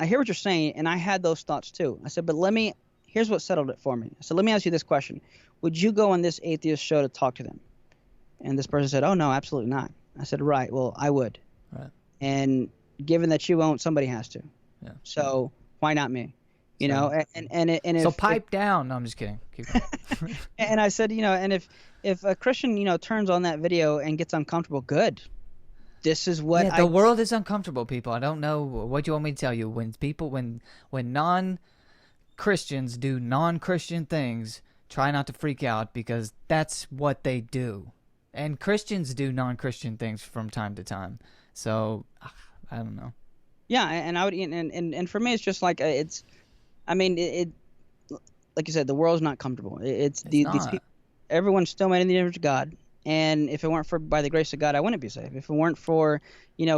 I hear what you're saying, and I had those thoughts too. I said, but here's what settled it for me. I said, let me ask you this question. Would you go on this atheist show to talk to them? And this person said, oh, no, absolutely not. I said, right, well, I would. Right. And given that you won't, somebody has to. Yeah. So why not me? And so pipe down. No, I'm just kidding. Keep going. And I said, and if a Christian, turns on that video and gets uncomfortable, good. This is what the world is uncomfortable, people. I don't know what you want me to tell you. When non-Christians do non-Christian things, try not to freak out, because that's what they do. And Christians do non-Christian things from time to time. So I don't know. Yeah, and I would, and for me, it's just like like you said, the world's not comfortable. These people, everyone's still made in the image of God. And if it weren't for by the grace of God, I wouldn't be saved. If it weren't for,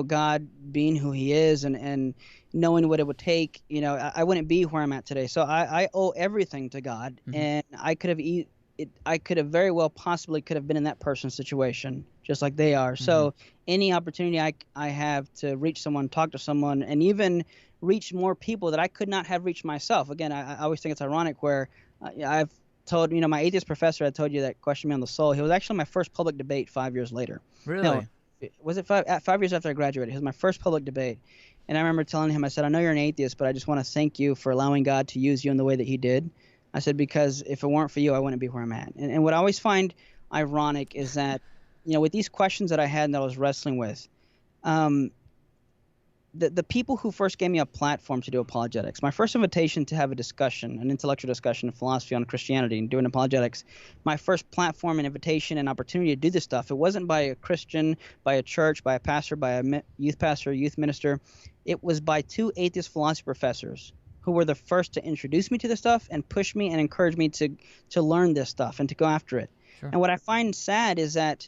God being who he is and knowing what it would take, I wouldn't be where I'm at today. So I owe everything to God. Mm-hmm. And I could have very well possibly could have been in that person's situation just like they are. Mm-hmm. So any opportunity I have to reach someone, talk to someone, and even reach more people that I could not have reached myself. Again, I always think it's ironic where I've told, my atheist professor, I told you that questioned me on the soul. He was actually my first public debate 5 years later. Really? No, was it 5 years after I graduated? It was my first public debate. And I remember telling him, I said, I know you're an atheist, but I just want to thank you for allowing God to use you in the way that he did. I said, because if it weren't for you, I wouldn't be where I'm at. And what I always find ironic is that, with these questions that I had and that I was wrestling with, the people who first gave me a platform to do apologetics, my first invitation to have a discussion, an intellectual discussion of philosophy on Christianity and doing apologetics, my first platform and invitation and opportunity to do this stuff, it wasn't by a Christian, by a church, by a pastor, by a youth pastor, youth minister. It was by 2 atheist philosophy professors who were the first to introduce me to this stuff and push me and encourage me to learn this stuff and to go after it. Sure. And what I find sad is that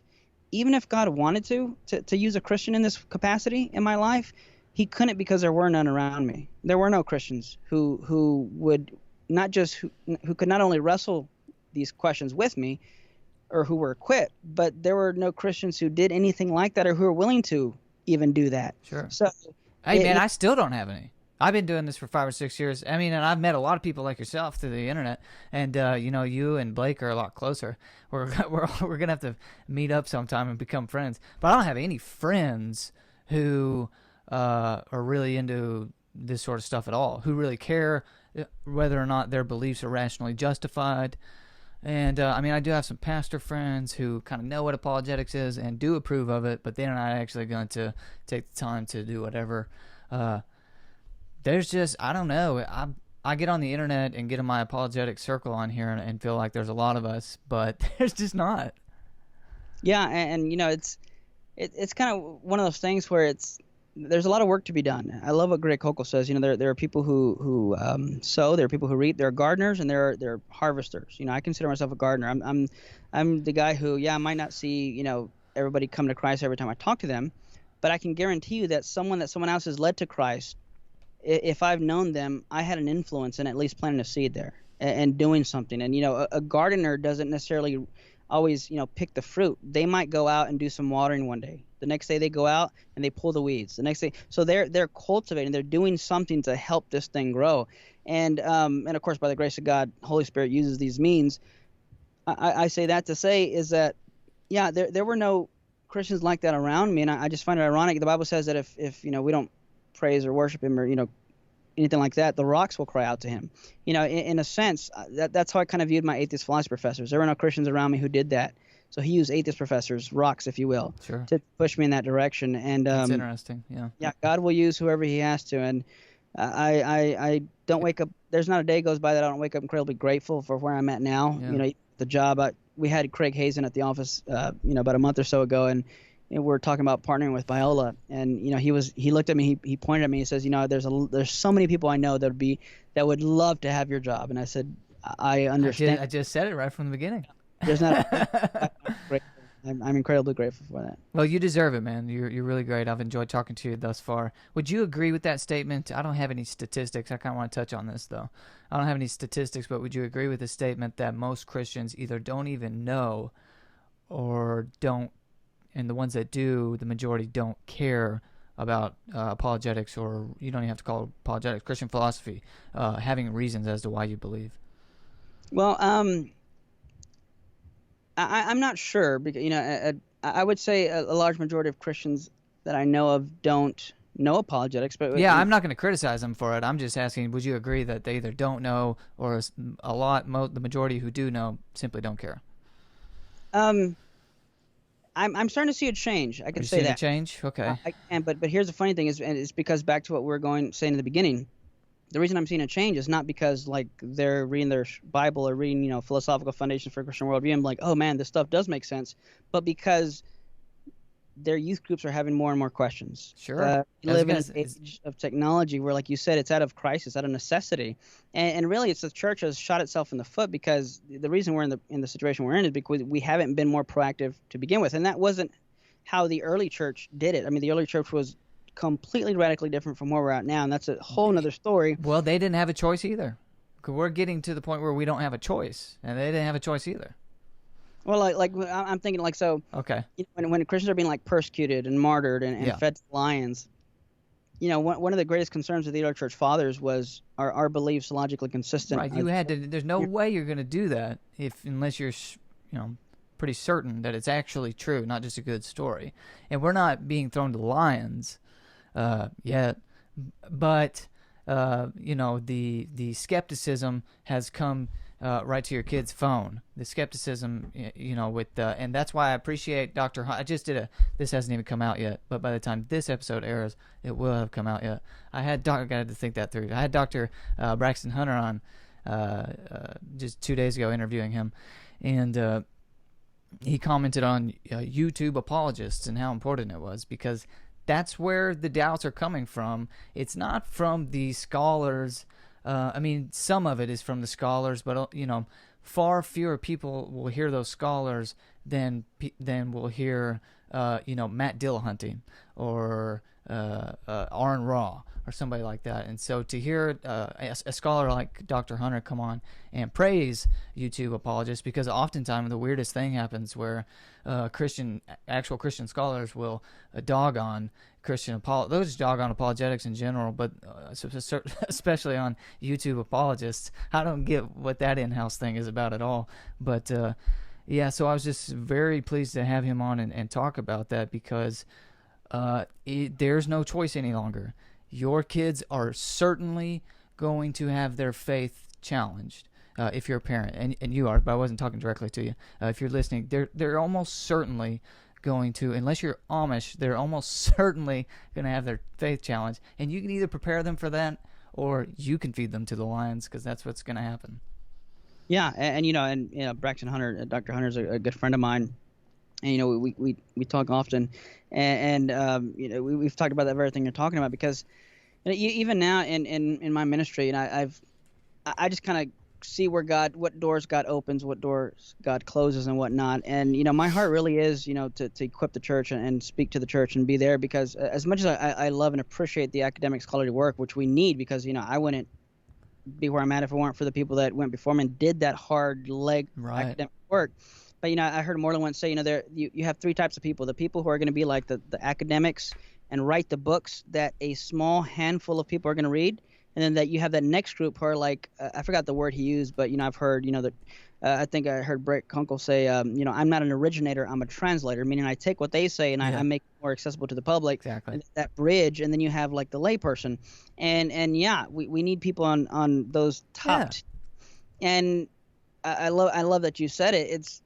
even if God wanted to use a Christian in this capacity in my life, he couldn't, because there were none around me. There were no Christians who would not just who could not only wrestle these questions with me, or who were equipped, but there were no Christians who did anything like that or who were willing to even do that. Sure. So, hey, I still don't have any. I've been doing this for 5 or 6 years. And I've met a lot of people like yourself through the internet, and you and Blake are a lot closer. We're gonna have to meet up sometime and become friends. But I don't have any friends who are really into this sort of stuff at all, who really care whether or not their beliefs are rationally justified. And I do have some pastor friends who kind of know what apologetics is and do approve of it, but they're not actually going to take the time to do whatever. There's just, I don't know, I get on the internet and get in my apologetic circle on here and feel like there's a lot of us, but there's just not. Yeah, and it's kind of one of those things where there's a lot of work to be done. I love what Greg Kokel says. There are people who sow, there are people who reap, there are gardeners, and there are harvesters. I consider myself a gardener. I'm the guy who, I might not see, everybody come to Christ every time I talk to them, but I can guarantee you that someone else has led to Christ, if I've known them, I had an influence in at least planting a seed there and doing something. And, a gardener doesn't necessarily always, pick the fruit. They might go out and do some watering one day. The next day they go out and they pull the weeds. The next day, so they're cultivating. They're doing something to help this thing grow. And of course, by the grace of God, Holy Spirit uses these means. I say that to say is that, there were no Christians like that around me, and I just find it ironic. The Bible says that if we don't praise or worship him or anything like that, the rocks will cry out to him. In a sense, that's how I kind of viewed my atheist philosophy professors. There were no Christians around me who did that. So he used atheist professors, rocks, if you will, Sure. to push me in that direction. And That's interesting. Yeah. yeah, God will use whoever He has to. And I don't wake up. There's not a day goes by that I don't wake up incredibly grateful for where I'm at now. Yeah. You know, the job. We had Craig Hazen at the office, about a month or so ago, and we're talking about partnering with Biola. And he looked at me. He pointed at me. He says, there's so many people I know that would love to have your job. And I said, I understand. I just said it right from the beginning. There's not. I'm incredibly grateful for that. Well, you deserve it, man. You're really great. I've enjoyed talking to you thus far. Would you agree with that statement? I don't have any statistics. I kind of want to touch on this, though. I don't have any statistics, but would you agree with the statement that most Christians either don't even know or don't, and the ones that do, the majority don't care about apologetics, or you don't even have to call it apologetics, Christian philosophy, having reasons as to why you believe? Well, I'm not sure, because I would say a large majority of Christians that I know of don't know apologetics. But yeah, I'm not going to criticize them for it. I'm just asking, would you agree that they either don't know, or the majority who do know simply don't care? I'm starting to see a change. I can say that. A change? Okay. I can, but here's the funny thing and it's because back to what we were saying in the beginning. The reason I'm seeing a change is not because like they're reading their Bible or reading philosophical foundations for a Christian worldview. I'm like, oh man, this stuff does make sense, but because their youth groups are having more and more questions. Sure. We live in an age of technology where, like you said, it's out of crisis, out of necessity, and really, it's the church has shot itself in the foot, because the reason we're in the situation we're in is because we haven't been more proactive to begin with, and that wasn't how the early church did it. I mean, the early church was completely radically different from where we're at now, and that's a whole nother story. Well, they didn't have a choice either. We're getting to the point where we don't have a choice, and they didn't have a choice either. Well, like I'm thinking, like, so. Okay. When Christians are being like persecuted and martyred and fed to lions, one of the greatest concerns of the early church fathers was our beliefs logically consistent. Right. You had to. There's no way you're going to do that unless you're, pretty certain that it's actually true, not just a good story. And we're not being thrown to the lions yet, but the skepticism has come right to your kid's phone. The skepticism, and that's why I appreciate Dr. This hasn't even come out yet, but by the time this episode airs, it will have come out yet. I had to think that through. I had Dr. Braxton Hunter on just 2 days ago, interviewing him, and he commented on YouTube apologists and how important it was, because that's where the doubts are coming from. It's not from the scholars. I mean, some of it is from the scholars, but far fewer people will hear those scholars than will hear Matt Dillahunty or Aron Ra or somebody like that. And so to hear a scholar like Dr. Hunter come on and praise YouTube apologists, because oftentimes the weirdest thing happens where actual Christian scholars will dog on those dog on apologetics in general, but especially on YouTube apologists. I don't get what that in-house thing is about at all. But so I was just very pleased to have him on and talk about that, because there's no choice any longer. Your kids are certainly going to have their faith challenged. If you're a parent, and you are, but I wasn't talking directly to you. If you're listening, they're almost certainly going to, unless you're Amish, they're almost certainly going to have their faith challenged. And you can either prepare them for that, or you can feed them to the lions, because that's what's going to happen. Yeah, and Braxton Hunter, Dr. Hunter's a good friend of mine. And we talk often, and we've talked about that very thing you're talking about, because even now in my ministry, and I just kind of see what doors God opens, what doors God closes, and whatnot. And my heart really is to equip the church and speak to the church and be there, because as much as I love and appreciate the academic scholarly work, which we need, because I wouldn't be where I'm at if it weren't for the people that went before me and did that hard academic work. But I heard Moreland once say, you have three types of people: the people who are going to be like the academics and write the books that a small handful of people are going to read, and then that you have that next group who are like, I forgot the word he used, but I've heard that I think I heard Brett Kunkel say, I'm not an originator, I'm a translator, meaning I take what they say and I make it more accessible to the public. Exactly. That bridge, and then you have like the layperson, and we need people on those top. And I love that you said it. It's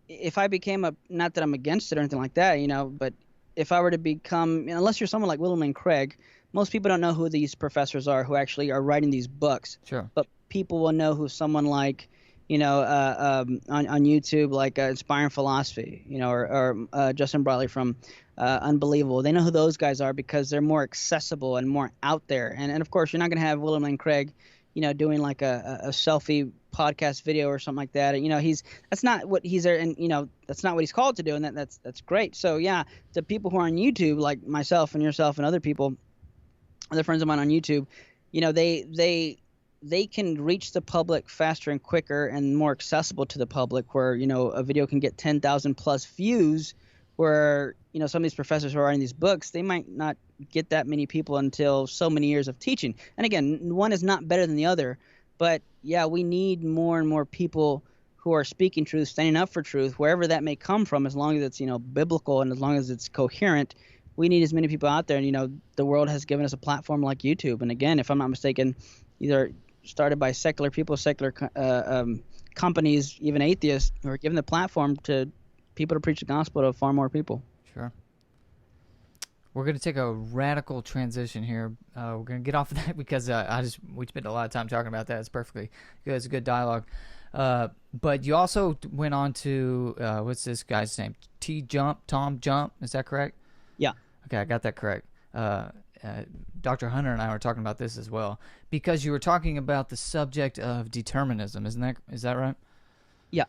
if I became not that I'm against it or anything like that, but if I were to become, unless you're someone like William Lane Craig, most people don't know who these professors are who actually are writing these books. Sure. But people will know who someone like, on YouTube, like Inspiring Philosophy, or Justin Bradley from Unbelievable. They know who those guys are because they're more accessible and more out there. And of course, you're not going to have William Lane Craig, doing like a selfie podcast video or something like that. And, that's not what he's there, and that's not what he's called to do, and that's great. So yeah, the people who are on YouTube, like myself and yourself and other people, other friends of mine on YouTube, they can reach the public faster and quicker and more accessible to the public, where a video can get 10,000 plus views, where some of these professors who are writing these books, they might not get that many people until so many years of teaching. And again, one is not better than the other, but yeah, we need more and more people who are speaking truth, standing up for truth, wherever that may come from, as long as it's biblical and as long as it's coherent. We need as many people out there, and the world has given us a platform like YouTube. And again, if I'm not mistaken, either started by secular people, secular companies, even atheists, who are given the platform to people to preach the gospel to far more people. Sure. We're going to take a radical transition here. We're going to get off of that because we spent a lot of time talking about that. It's perfectly good. It's a good dialogue. But you also went on to, what's this guy's name? Tom Jump. Is that correct? Yeah. Okay, I got that correct. Dr. Hunter and I were talking about this as well, because you were talking about the subject of determinism. Is that right? Yeah.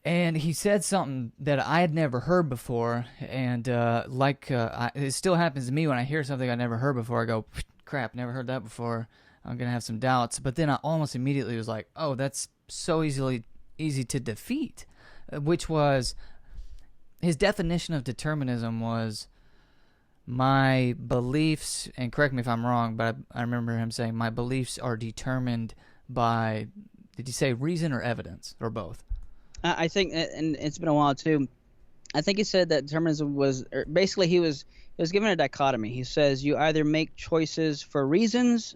And he said something that I had never heard before, and it still happens to me when I hear something I never heard before. I go, crap, never heard that before. I'm going to have some doubts. But then I almost immediately was like, oh, that's so easy to defeat, which was his definition of determinism was my beliefs, and correct me if I'm wrong, but I remember him saying my beliefs are determined by, did he say reason or evidence, or both? I think, and it's been a while too, I think he said that determinism was, basically he was given a dichotomy. He says you either make choices for reasons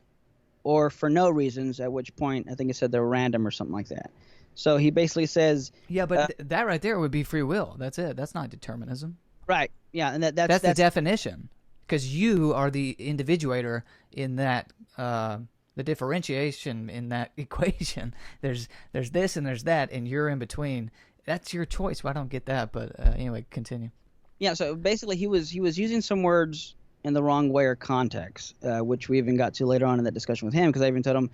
or for no reasons, at which point I think he said they're random or something like that. So he basically says... Yeah, but that right there would be free will. That's it. That's not determinism. Right. Yeah, and that's the definition, because you are the individuator in that... the differentiation in that equation. There's this and there's that, and you're in between. That's your choice. Well, I don't get that, but anyway, continue. Yeah. So basically, he was using some words in the wrong way or context, which we even got to later on in that discussion with him, because I even told him,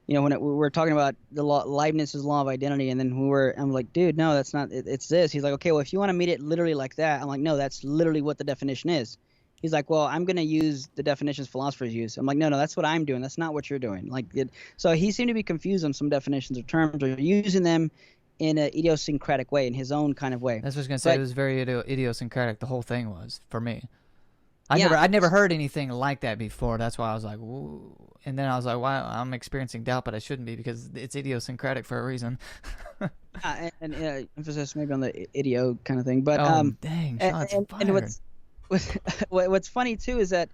when we were talking about Leibniz's law of identity, and then I'm like, dude, no, that's not. It's this. He's like, okay, well, if you want to meet it literally like that, I'm like, no, that's literally what the definition is. He's like, well, I'm going to use the definitions philosophers use. I'm like, no, that's what I'm doing. That's not what you're doing. So he seemed to be confused on some definitions or terms, or using them in an idiosyncratic way, in his own kind of way. That's what I was going to say. It was very idiosyncratic. The whole thing was, for me. I'd never heard anything like that before. That's why I was like, ooh. And then I was like, wow, I'm experiencing doubt, but I shouldn't be, because it's idiosyncratic for a reason. and emphasis maybe on the idio kind of thing. But dang, shots fired. And what's funny too is that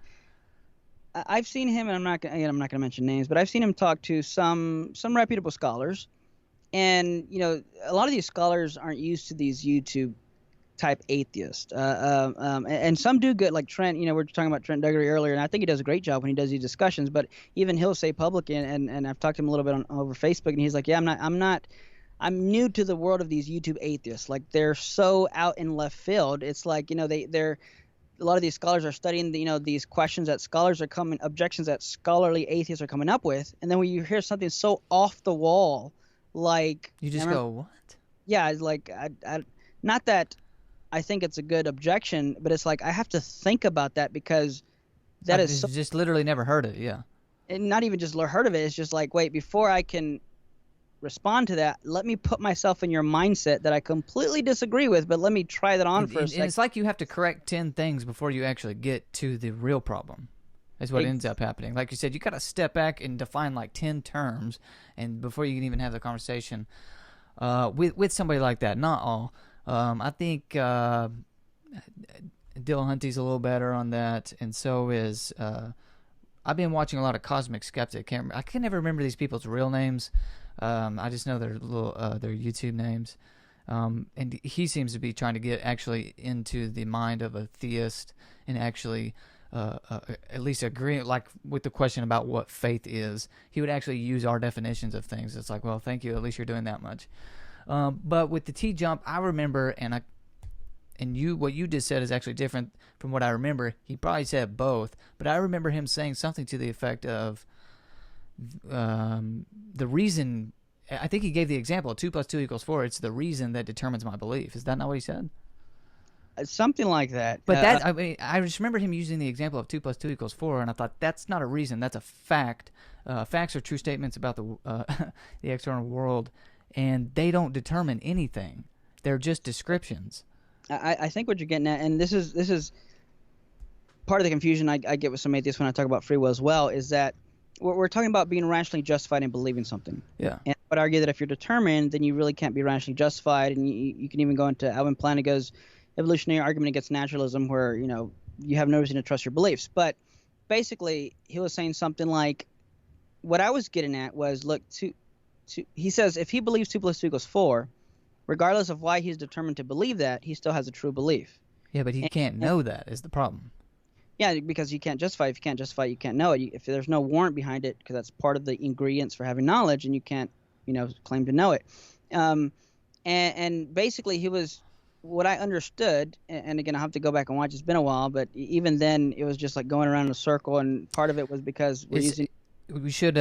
I've seen him, and I'm not going to mention names, but I've seen him talk to some reputable scholars, and a lot of these scholars aren't used to these YouTube type atheists, and some do good, like Trent. We were talking about Trent Duggery earlier, and I think he does a great job when he does these discussions. But even he'll say publicly, and I've talked to him a little bit over Facebook, and he's like, yeah, I'm new to the world of these YouTube atheists. Like, they're so out in left field. It's like, they're a lot of these scholars are studying these questions that objections that scholarly atheists are coming up with, and then when you hear something so off the wall, like, you just go, what? Yeah, it's like, I not that I think it's a good objection, but it's like I have to think about that, because that is just literally never heard it. Yeah, and not even just heard of it. It's just like, wait, before I can respond to that, let me put myself in your mindset that I completely disagree with, but let me try that on for a second. And it's like you have to correct 10 things before you actually get to the real problem. That's what ends up happening. Like you said, you got to step back and define like 10 terms, and before you can even have the conversation with somebody like that. Not all. I think Dylan Hunty's a little better on that, and so is I've been watching a lot of Cosmic Skeptic. I can never remember these people's real names. I just know their little their YouTube names. And he seems to be trying to get actually into the mind of a theist and actually at least agree, like with the question about what faith is. He would actually use our definitions of things. It's like, well, thank you, at least you're doing that much. But with the T-jump, I remember, and what you just said is actually different from what I remember. He probably said both, but I remember him saying something to the effect of the reason. I think he gave the example: 2 + 2 = 4. It's the reason that determines my belief. Is that not what he said? Something like that. But I mean, I just remember him using the example of 2 + 2 = 4, and I thought that's not a reason. That's a fact. Facts are true statements about the the external world, and they don't determine anything. They're just descriptions. I think what you're getting at, and this is part of the confusion I get with some atheists when I talk about free will as well, is that we're talking about being rationally justified in believing something. Yeah. And I would argue that if you're determined, then you really can't be rationally justified, and you can even go into Alvin Flanagan's evolutionary argument against naturalism, where you have no reason to trust your beliefs. But basically, he was saying something like, what I was getting at was, look, he says if he believes 2 + 2 = 4, regardless of why he's determined to believe that, he still has a true belief. Yeah, but he can't know that is the problem. Yeah, because you can't justify it. If you can't justify it, you can't know it. If there's no warrant behind it, because that's part of the ingredients for having knowledge, and you can't, claim to know it. And basically, he was, what I understood, and again, I'll have to go back and watch. It's been a while, but even then, it was just like going around in a circle, and part of it was because we should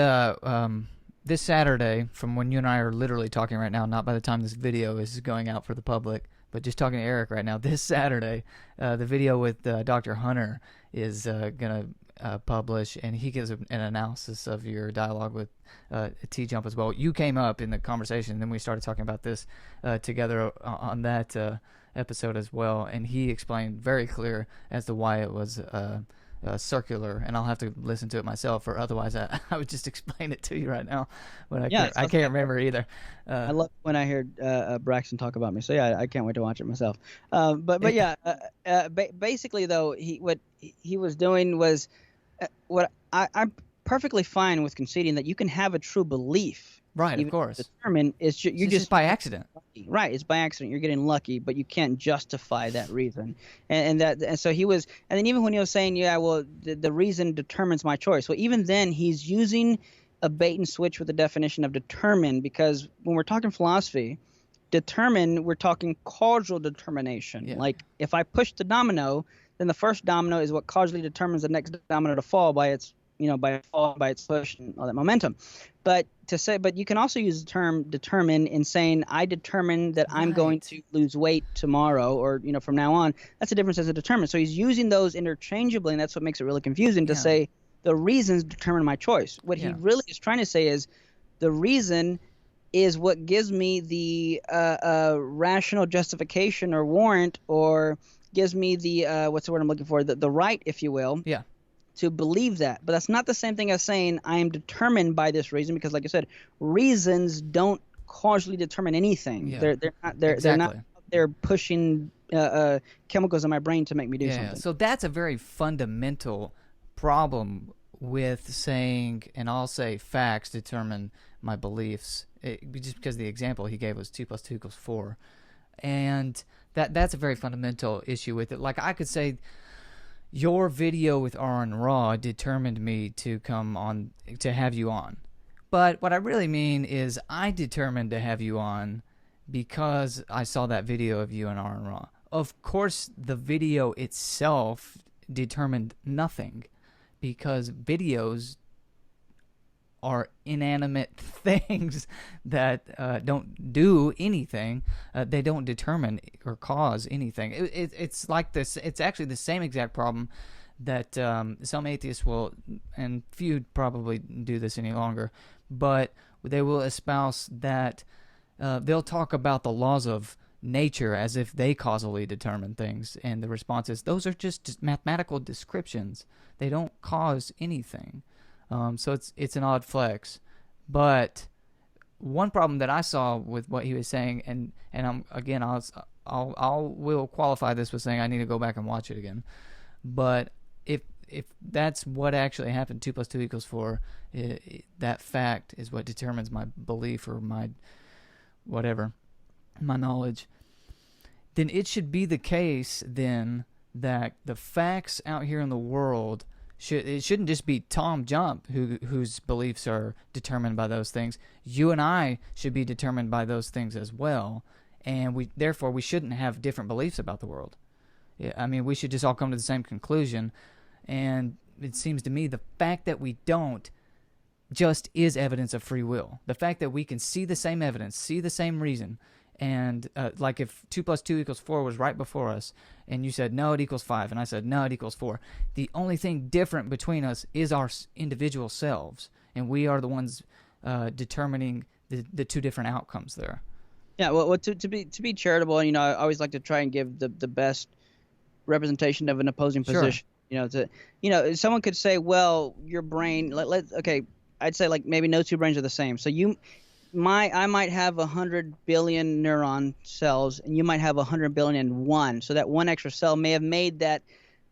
this Saturday, from when you and I are literally talking right now, not by the time this video is going out for the public, but just talking to Eric right now, this Saturday, the video with Dr. Hunter is going to publish, and he gives an analysis of your dialogue with T-Jump as well. You came up in the conversation, and then we started talking about this together on that episode as well, and he explained very clear as to why it was circular, and I'll have to listen to it myself, or otherwise I would just explain it to you right now, but I can't remember either. I love when I hear Braxton talk about me, so yeah, I can't wait to watch it myself. But yeah, basically though, what he was doing was what I'm perfectly fine with conceding that you can have a true belief. Right, of course. Determine it's just by accident. Right, it's by accident. You're getting lucky, but you can't justify that reason. And so he was, and then even when he was saying, yeah, well, the reason determines my choice. Well, even then he's using a bait and switch with the definition of determine, because when we're talking philosophy, determine, we're talking causal determination. Yeah. Like if I push the domino, then the first domino is what causally determines the next domino to fall by its by its push and all that momentum. But you can also use the term determine in saying I determine that I'm going to lose weight tomorrow, or from now on. That's the difference as a determine. So he's using those interchangeably, and that's what makes it really confusing to say the reasons determine my choice. What he really is trying to say is the reason is what gives me the rational justification or warrant, or gives me the what's the word I'm looking for, the right, if you will. Yeah. To believe that. But that's not the same thing as saying I am determined by this reason, because like I said, reasons don't causally determine anything. Yeah. They're not they're pushing chemicals in my brain to make me do something. So that's a very fundamental problem with saying, and I'll say facts determine my beliefs, just because the example he gave was 2 + 2 = 4. And that's a very fundamental issue with it. Like I could say, your video with Aron Raw determined me to come on, to have you on. But what I really mean is I determined to have you on because I saw that video of you and Aron Raw. Of course, the video itself determined nothing, because videos are inanimate things that don't do anything. They don't determine or cause anything. It's like this. It's actually the same exact problem that some atheists will, and few probably do this any longer, but they will espouse that they'll talk about the laws of nature as if they causally determine things, and the response is those are just mathematical descriptions. They don't cause anything. So it's an odd flex. But one problem that I saw with what he was saying, and I will qualify this with saying I need to go back and watch it again. But if that's what actually happened, 2 + 2 = 4, that fact is what determines my belief or my whatever. my knowledge, then it should be the case then that the facts out here in the world it shouldn't just be Tom Jump whose beliefs are determined by those things. You and I should be determined by those things as well, and therefore we shouldn't have different beliefs about the world. Yeah, I mean, we should just all come to the same conclusion, and it seems to me the fact that we don't just is evidence of free will. The fact that we can see the same evidence, see the same reason, and like if 2 + 2 = 4 was right before us, and you said, no, it equals 5, and I said, no, it equals 4. The only thing different between us is our individual selves, and we are the ones determining the two different outcomes there. Yeah, well, to be charitable, you know, I always like to try and give the best representation of an opposing position. Sure. Someone could say, well, your brain, okay, I'd say like maybe no two brains are the same. So I might have 100 billion neuron cells, and you might have 100 billion and one. So that one extra cell may have made that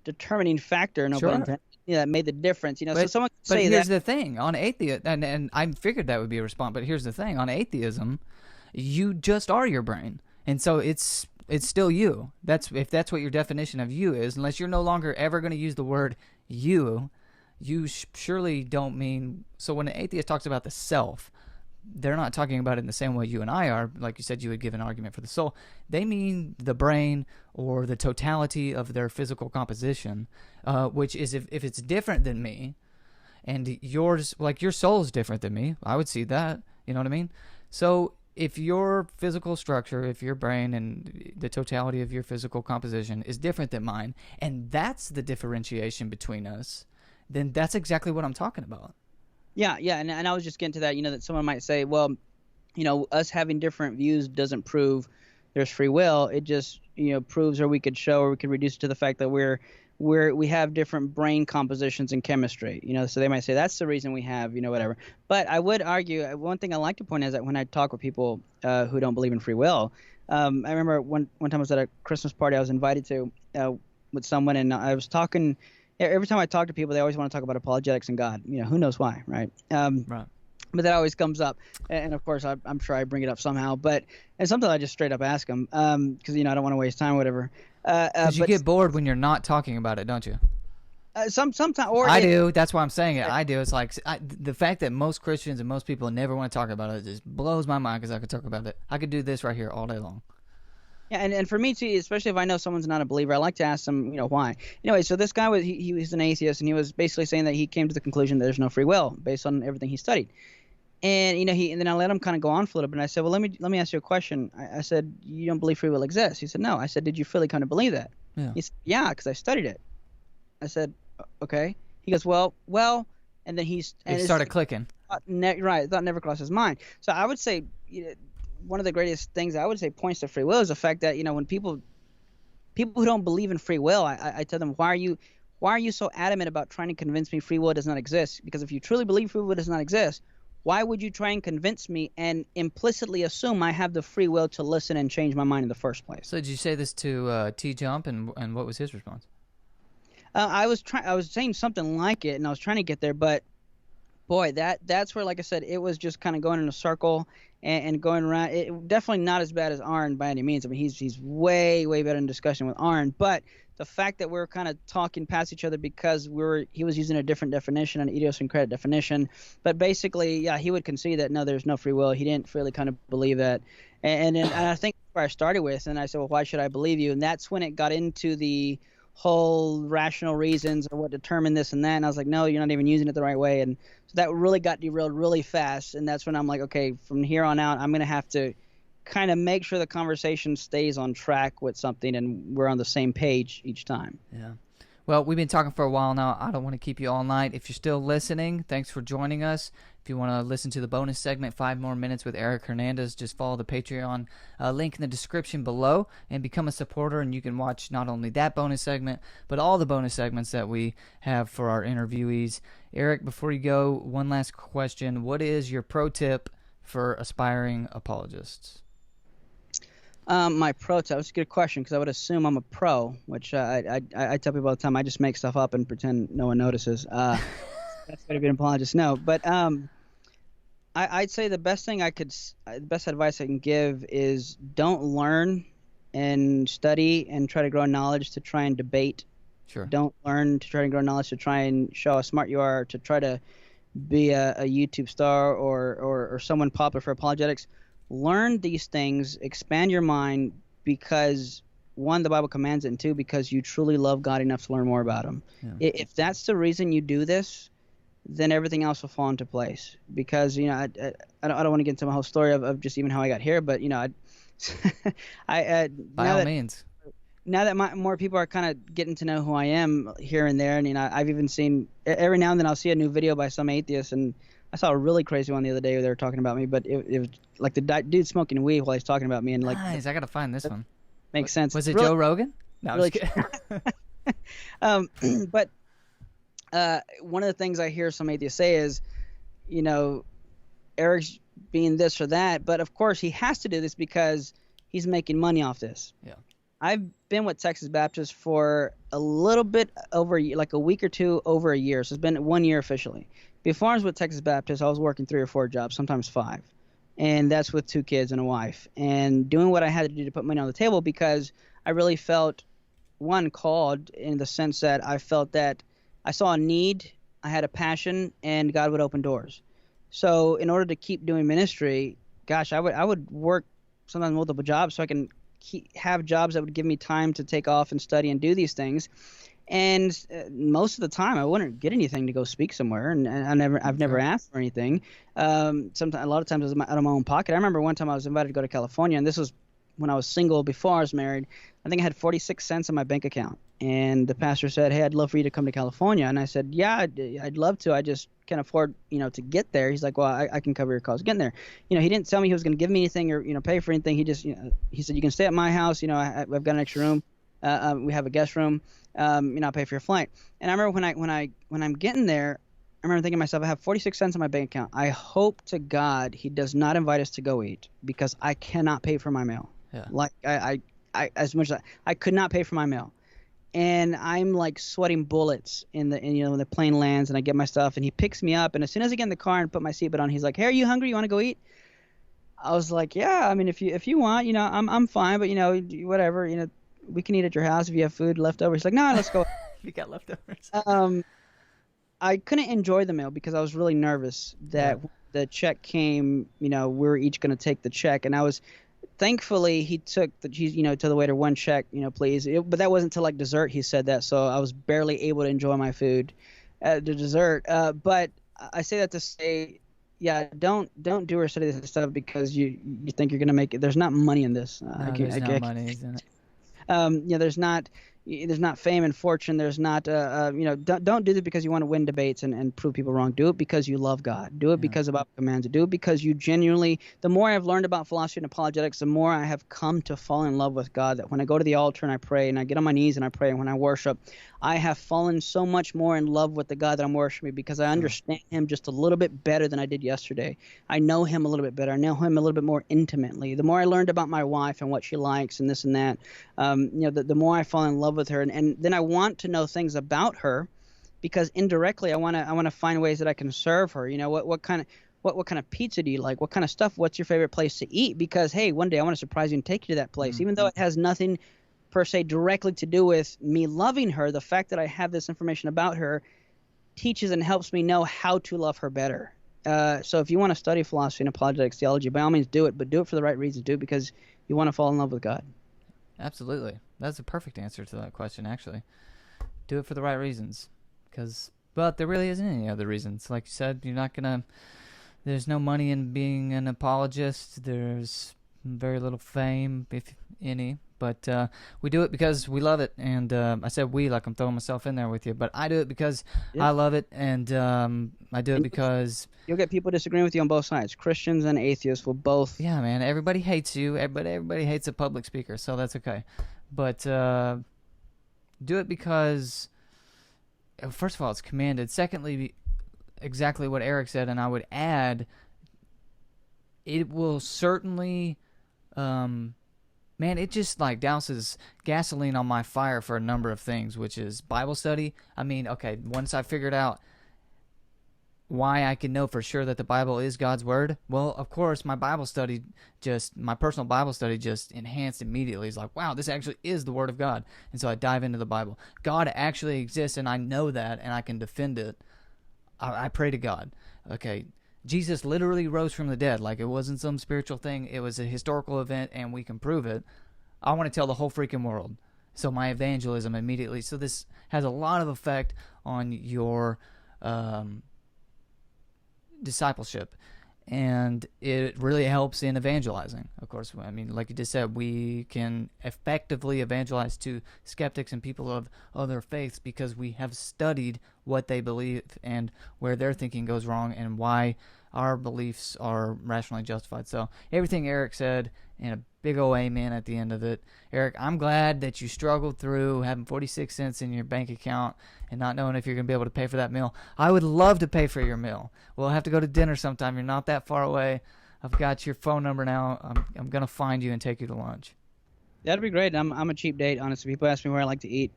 determining factor. Sure. That made the difference. So someone could say that. But here's the thing on atheism, and I figured that would be a response. But here's the thing on atheism, you just are your brain, and so it's still you. If that's what your definition of you is, unless you're no longer ever going to use the word you surely don't mean. So when an atheist talks about the self, they're not talking about it in the same way you and I are. Like you said, you would give an argument for the soul. They mean the brain or the totality of their physical composition, which is if it's different than me, and yours, like your soul is different than me, I would see that. You know what I mean? So if your physical structure, if your brain and the totality of your physical composition is different than mine, and that's the differentiation between us, then that's exactly what I'm talking about. Yeah, and I was just getting to that, that someone might say, well, us having different views doesn't prove there's free will. It just, proves, or we could show, or we could reduce it to the fact that we have different brain compositions and chemistry, so they might say that's the reason we have, whatever. But I would argue, one thing I like to point out is that when I talk with people who don't believe in free will, I remember one time I was at a Christmas party I was invited to with someone, and I was talking. Every time I talk to people, they always want to talk about apologetics and God. Who knows why, right? Right. But that always comes up, and of course, I'm sure I bring it up somehow. And sometimes I just straight up ask them, because I don't want to waste time, or whatever. Because you get bored when you're not talking about it, don't you? Sometimes, I do. That's why I'm saying it. I do. It's like the fact that most Christians and most people never want to talk about it just blows my mind, because I could talk about it. I could do this right here all day long. Yeah, and for me too, especially if I know someone's not a believer, I like to ask them, why. Anyway, so this guy he was an atheist, and he was basically saying that he came to the conclusion that there's no free will based on everything he studied. And and then I let him kind of go on for a little bit. And I said, well, let me ask you a question. I said, you don't believe free will exists? He said, no. I said, did you really come to believe that? Yeah. He said, yeah, because I studied it. I said, okay. He goes, well, and then he started clicking. Right, thought never crossed his mind. So I would say, one of the greatest things I would say points to free will is the fact that when people who don't believe in free will, I tell them, why are you so adamant about trying to convince me free will does not exist? Because if you truly believe free will does not exist, why would you try and convince me and implicitly assume I have the free will to listen and change my mind in the first place? So did you say this to T Jump, and what was his response? I was saying something like it, and I was trying to get there, but boy, that's where, like I said, it was just kind of going in a circle and going around. It definitely not as bad as Aron by any means. I mean, he's way better in discussion with Aron, but the fact that we're kind of talking past each other because he was using a different definition, an idiosyncratic definition, but basically, yeah, he would concede that no, there's no free will. He didn't really kind of believe that, and I think that's where I started with, and I said, well, why should I believe you? And that's when it got into the whole rational reasons or what determined this and that, and I was like, no, you're not even using it the right way, and so that really got derailed really fast, and that's when I'm like, okay, from here on out, I'm gonna have to kind of make sure the conversation stays on track with something and we're on the same page each time. Yeah. Well, we've been talking for a while now. I don't want to keep you all night. If you're still listening, thanks for joining us. If you want to listen to the bonus segment, 5 more minutes with Eric Hernandez, just follow the Patreon link in the description below and become a supporter, and you can watch not only that bonus segment, but all the bonus segments that we have for our interviewees. Eric, before you go, one last question. What is your pro tip for aspiring apologists? My pro tip, that's a good question, because I would assume I'm a pro, which I tell people all the time, I just make stuff up and pretend no one notices. That's what an apologist know. But I'd say the best thing the best advice I can give is don't learn and study and try to grow knowledge to try and debate. Sure. Don't learn to try and grow knowledge to try and show how smart you are, to try to be a YouTube star or someone popular for apologetics. Learn these things, expand your mind because one, the Bible commands it, and two, because you truly love God enough to learn more about Him. Yeah. If that's the reason you do this, then everything else will fall into place. Because I don't want to get into my whole story of just even how I got here, but By all means. Now that more people are kind of getting to know who I am here and there, and I've even seen every now and then I'll see a new video by some atheist, and I saw a really crazy one the other day where they were talking about me, but it was like the dude smoking weed while he's talking about me, and like nice. I gotta find this one. Makes sense. Was it really, Joe Rogan? No, really, but one of the things I hear some atheists say is, Eric's being this or that, but of course he has to do this because he's making money off this. Yeah. I've been with Texas Baptist for a little bit over, like a week or two over a year. So it's been 1 year officially. Before I was with Texas Baptist, I was working 3 or 4 jobs, sometimes 5. And that's with 2 kids and a wife. And doing what I had to do to put money on the table because I really felt, one, called in the sense that I felt that I saw a need, I had a passion, and God would open doors. So in order to keep doing ministry, gosh, I would work sometimes multiple jobs so I can have jobs that would give me time to take off and study and do these things. And most of the time, I wouldn't get anything to go speak somewhere, and I've never asked for anything. Sometimes, a lot of times, it was out of my own pocket. I remember one time I was invited to go to California, and this was when I was single before I was married. I think I had 46 cents in my bank account, and the pastor said, "Hey, I'd love for you to come to California." And I said, "Yeah, I'd love to. I just can't afford, to get there." He's like, "Well, I can cover your costs getting there." He didn't tell me he was going to give me anything or pay for anything. He just, he said, "You can stay at my house. I've got an extra room. We have a guest room. I'll pay for your flight." And I remember when I'm getting there, I remember thinking to myself, I have 46 cents in my bank account. I hope to God he does not invite us to go eat because I cannot pay for my meal. Yeah. Like I as much as I could not pay for my meal. And I'm like sweating bullets when the plane lands and I get my stuff and he picks me up, and as soon as I get in the car and put my seatbelt on, he's like, "Hey, are you hungry? You want to go eat?" I was like, "Yeah, I mean, if you want, I'm fine, but whatever, we can eat at your house if you have food left over." He's like, "No, let's go." You got leftovers. I couldn't enjoy the meal because I was really nervous that the check came, we were each going to take the check, and I was. Thankfully, he took to the waiter, "1 check, please." But that wasn't till like dessert he said that, so I was barely able to enjoy my food at the dessert. But I say that to say, yeah, don't do or study this stuff because you think you're gonna make it. There's not money in this. There's no money, isn't it? There's not fame and fortune. There's not don't do this because you want to win debates and prove people wrong. Do it because you love God. Do it because the Bible commands it. Do it because you genuinely. The more I've learned about philosophy and apologetics, the more I have come to fall in love with God. That when I go to the altar and I pray and I get on my knees and I pray and when I worship, I have fallen so much more in love with the God that I'm worshiping because I understand Him just a little bit better than I did yesterday. I know Him a little bit better. I know Him a little bit more intimately. The more I learned about my wife and what she likes and this and that, the more I fall in love with her, and then I want to know things about her because indirectly I want to find ways that I can serve her. What kind of pizza do you like? What kind of stuff? What's your favorite place to eat? Because hey, one day I want to surprise you and take you to that place, even though it has nothing per se directly to do with me loving her. The fact that I have this information about her teaches and helps me know how to love her better. So if you want to study philosophy and apologetics theology, by all means do it, but do it for the right reasons. Do it because you want to fall in love with God. Absolutely. That's a perfect answer to that question, actually. Do it for the right reasons. But there really isn't any other reasons. Like you said, there's no money in being an apologist. There's very little fame, if any. But we do it because we love it. And I said we, like I'm throwing myself in there with you. But I do it because I love it. And I do it because... You'll get people disagreeing with you on both sides. Christians and atheists will both... Yeah, man. Everybody hates you. Everybody hates a public speaker. So that's okay. But do it because... First of all, it's commanded. Secondly, exactly what Eric said. And I would add, it will certainly... man, it just like douses gasoline on my fire for a number of things, which is Bible study. I mean, okay, once I figured out why I can know for sure that the Bible is God's word? Well, of course, my personal Bible study just enhanced immediately. It's like, wow, this actually is the word of God. And so I dive into the Bible. God actually exists, and I know that, and I can defend it. I pray to God. Okay, Jesus literally rose from the dead. Like, it wasn't some spiritual thing. It was a historical event, and we can prove it. I want to tell the whole freaking world. So my evangelism immediately. So this has a lot of effect on your discipleship, and it really helps in evangelizing. Of course, I mean, like you just said, we can effectively evangelize to skeptics and people of other faiths because we have studied what they believe and where their thinking goes wrong and why our beliefs are rationally justified. So everything Eric said, and a big ol' amen at the end of it. Eric, I'm glad that you struggled through having 46 cents in your bank account and not knowing if you're going to be able to pay for that meal. I would love to pay for your meal. We'll have to go to dinner sometime. You're not that far away. I've got your phone number now. I'm going to find you and take you to lunch. That'd be great. I'm a cheap date, honestly. People ask me where I like to eat.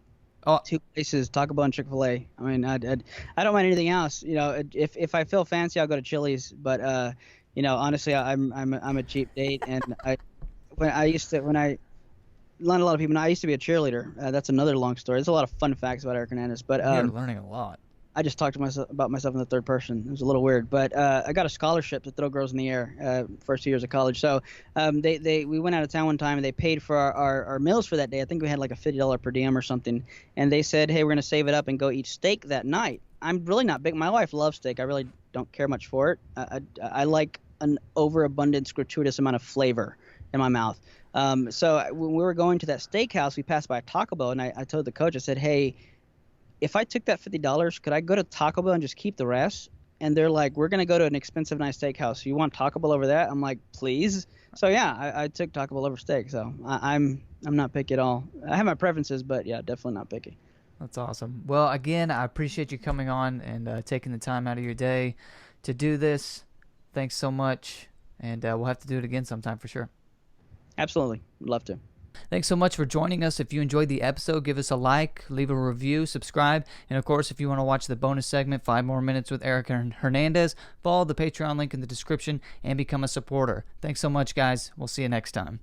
Oh, Two places, Taco Bell and Chick-fil-A. I mean, I don't mind anything else. You know, if I feel fancy, I'll go to Chili's. But you know, honestly, I'm a cheap date, and when I learned a lot of people. Now, I used to be a cheerleader. That's another long story. There's a lot of fun facts about Aron Hernandez. But you're learning a lot. I just talked to about myself in the third person. It was a little weird, but I got a scholarship to throw girls in the air first 2 years of college. So we went out of town one time, and they paid for our meals for that day. I think we had like a $50 per diem or something. And they said, hey, we're going to save it up and go eat steak that night. I'm really not big. My wife loves steak. I really don't care much for it. I like an overabundance, gratuitous amount of flavor in my mouth. So when we were going to that steakhouse, we passed by a Taco Bell, and I told the coach, I said, hey, if I took that $50, could I go to Taco Bell and just keep the rest? And they're like, we're going to go to an expensive, nice steakhouse. You want Taco Bell over that? I'm like, please. So, yeah, I took Taco Bell over steak. So I'm not picky at all. I have my preferences, but, yeah, definitely not picky. That's awesome. Well, again, I appreciate you coming on and taking the time out of your day to do this. Thanks so much. And we'll have to do it again sometime for sure. Absolutely. Would love to. Thanks so much for joining us. If you enjoyed the episode, give us a like, leave a review, subscribe, and of course, if you want to watch the bonus segment, 5 more minutes with Eric Hernandez, follow the Patreon link in the description and become a supporter. Thanks so much, guys. We'll see you next time.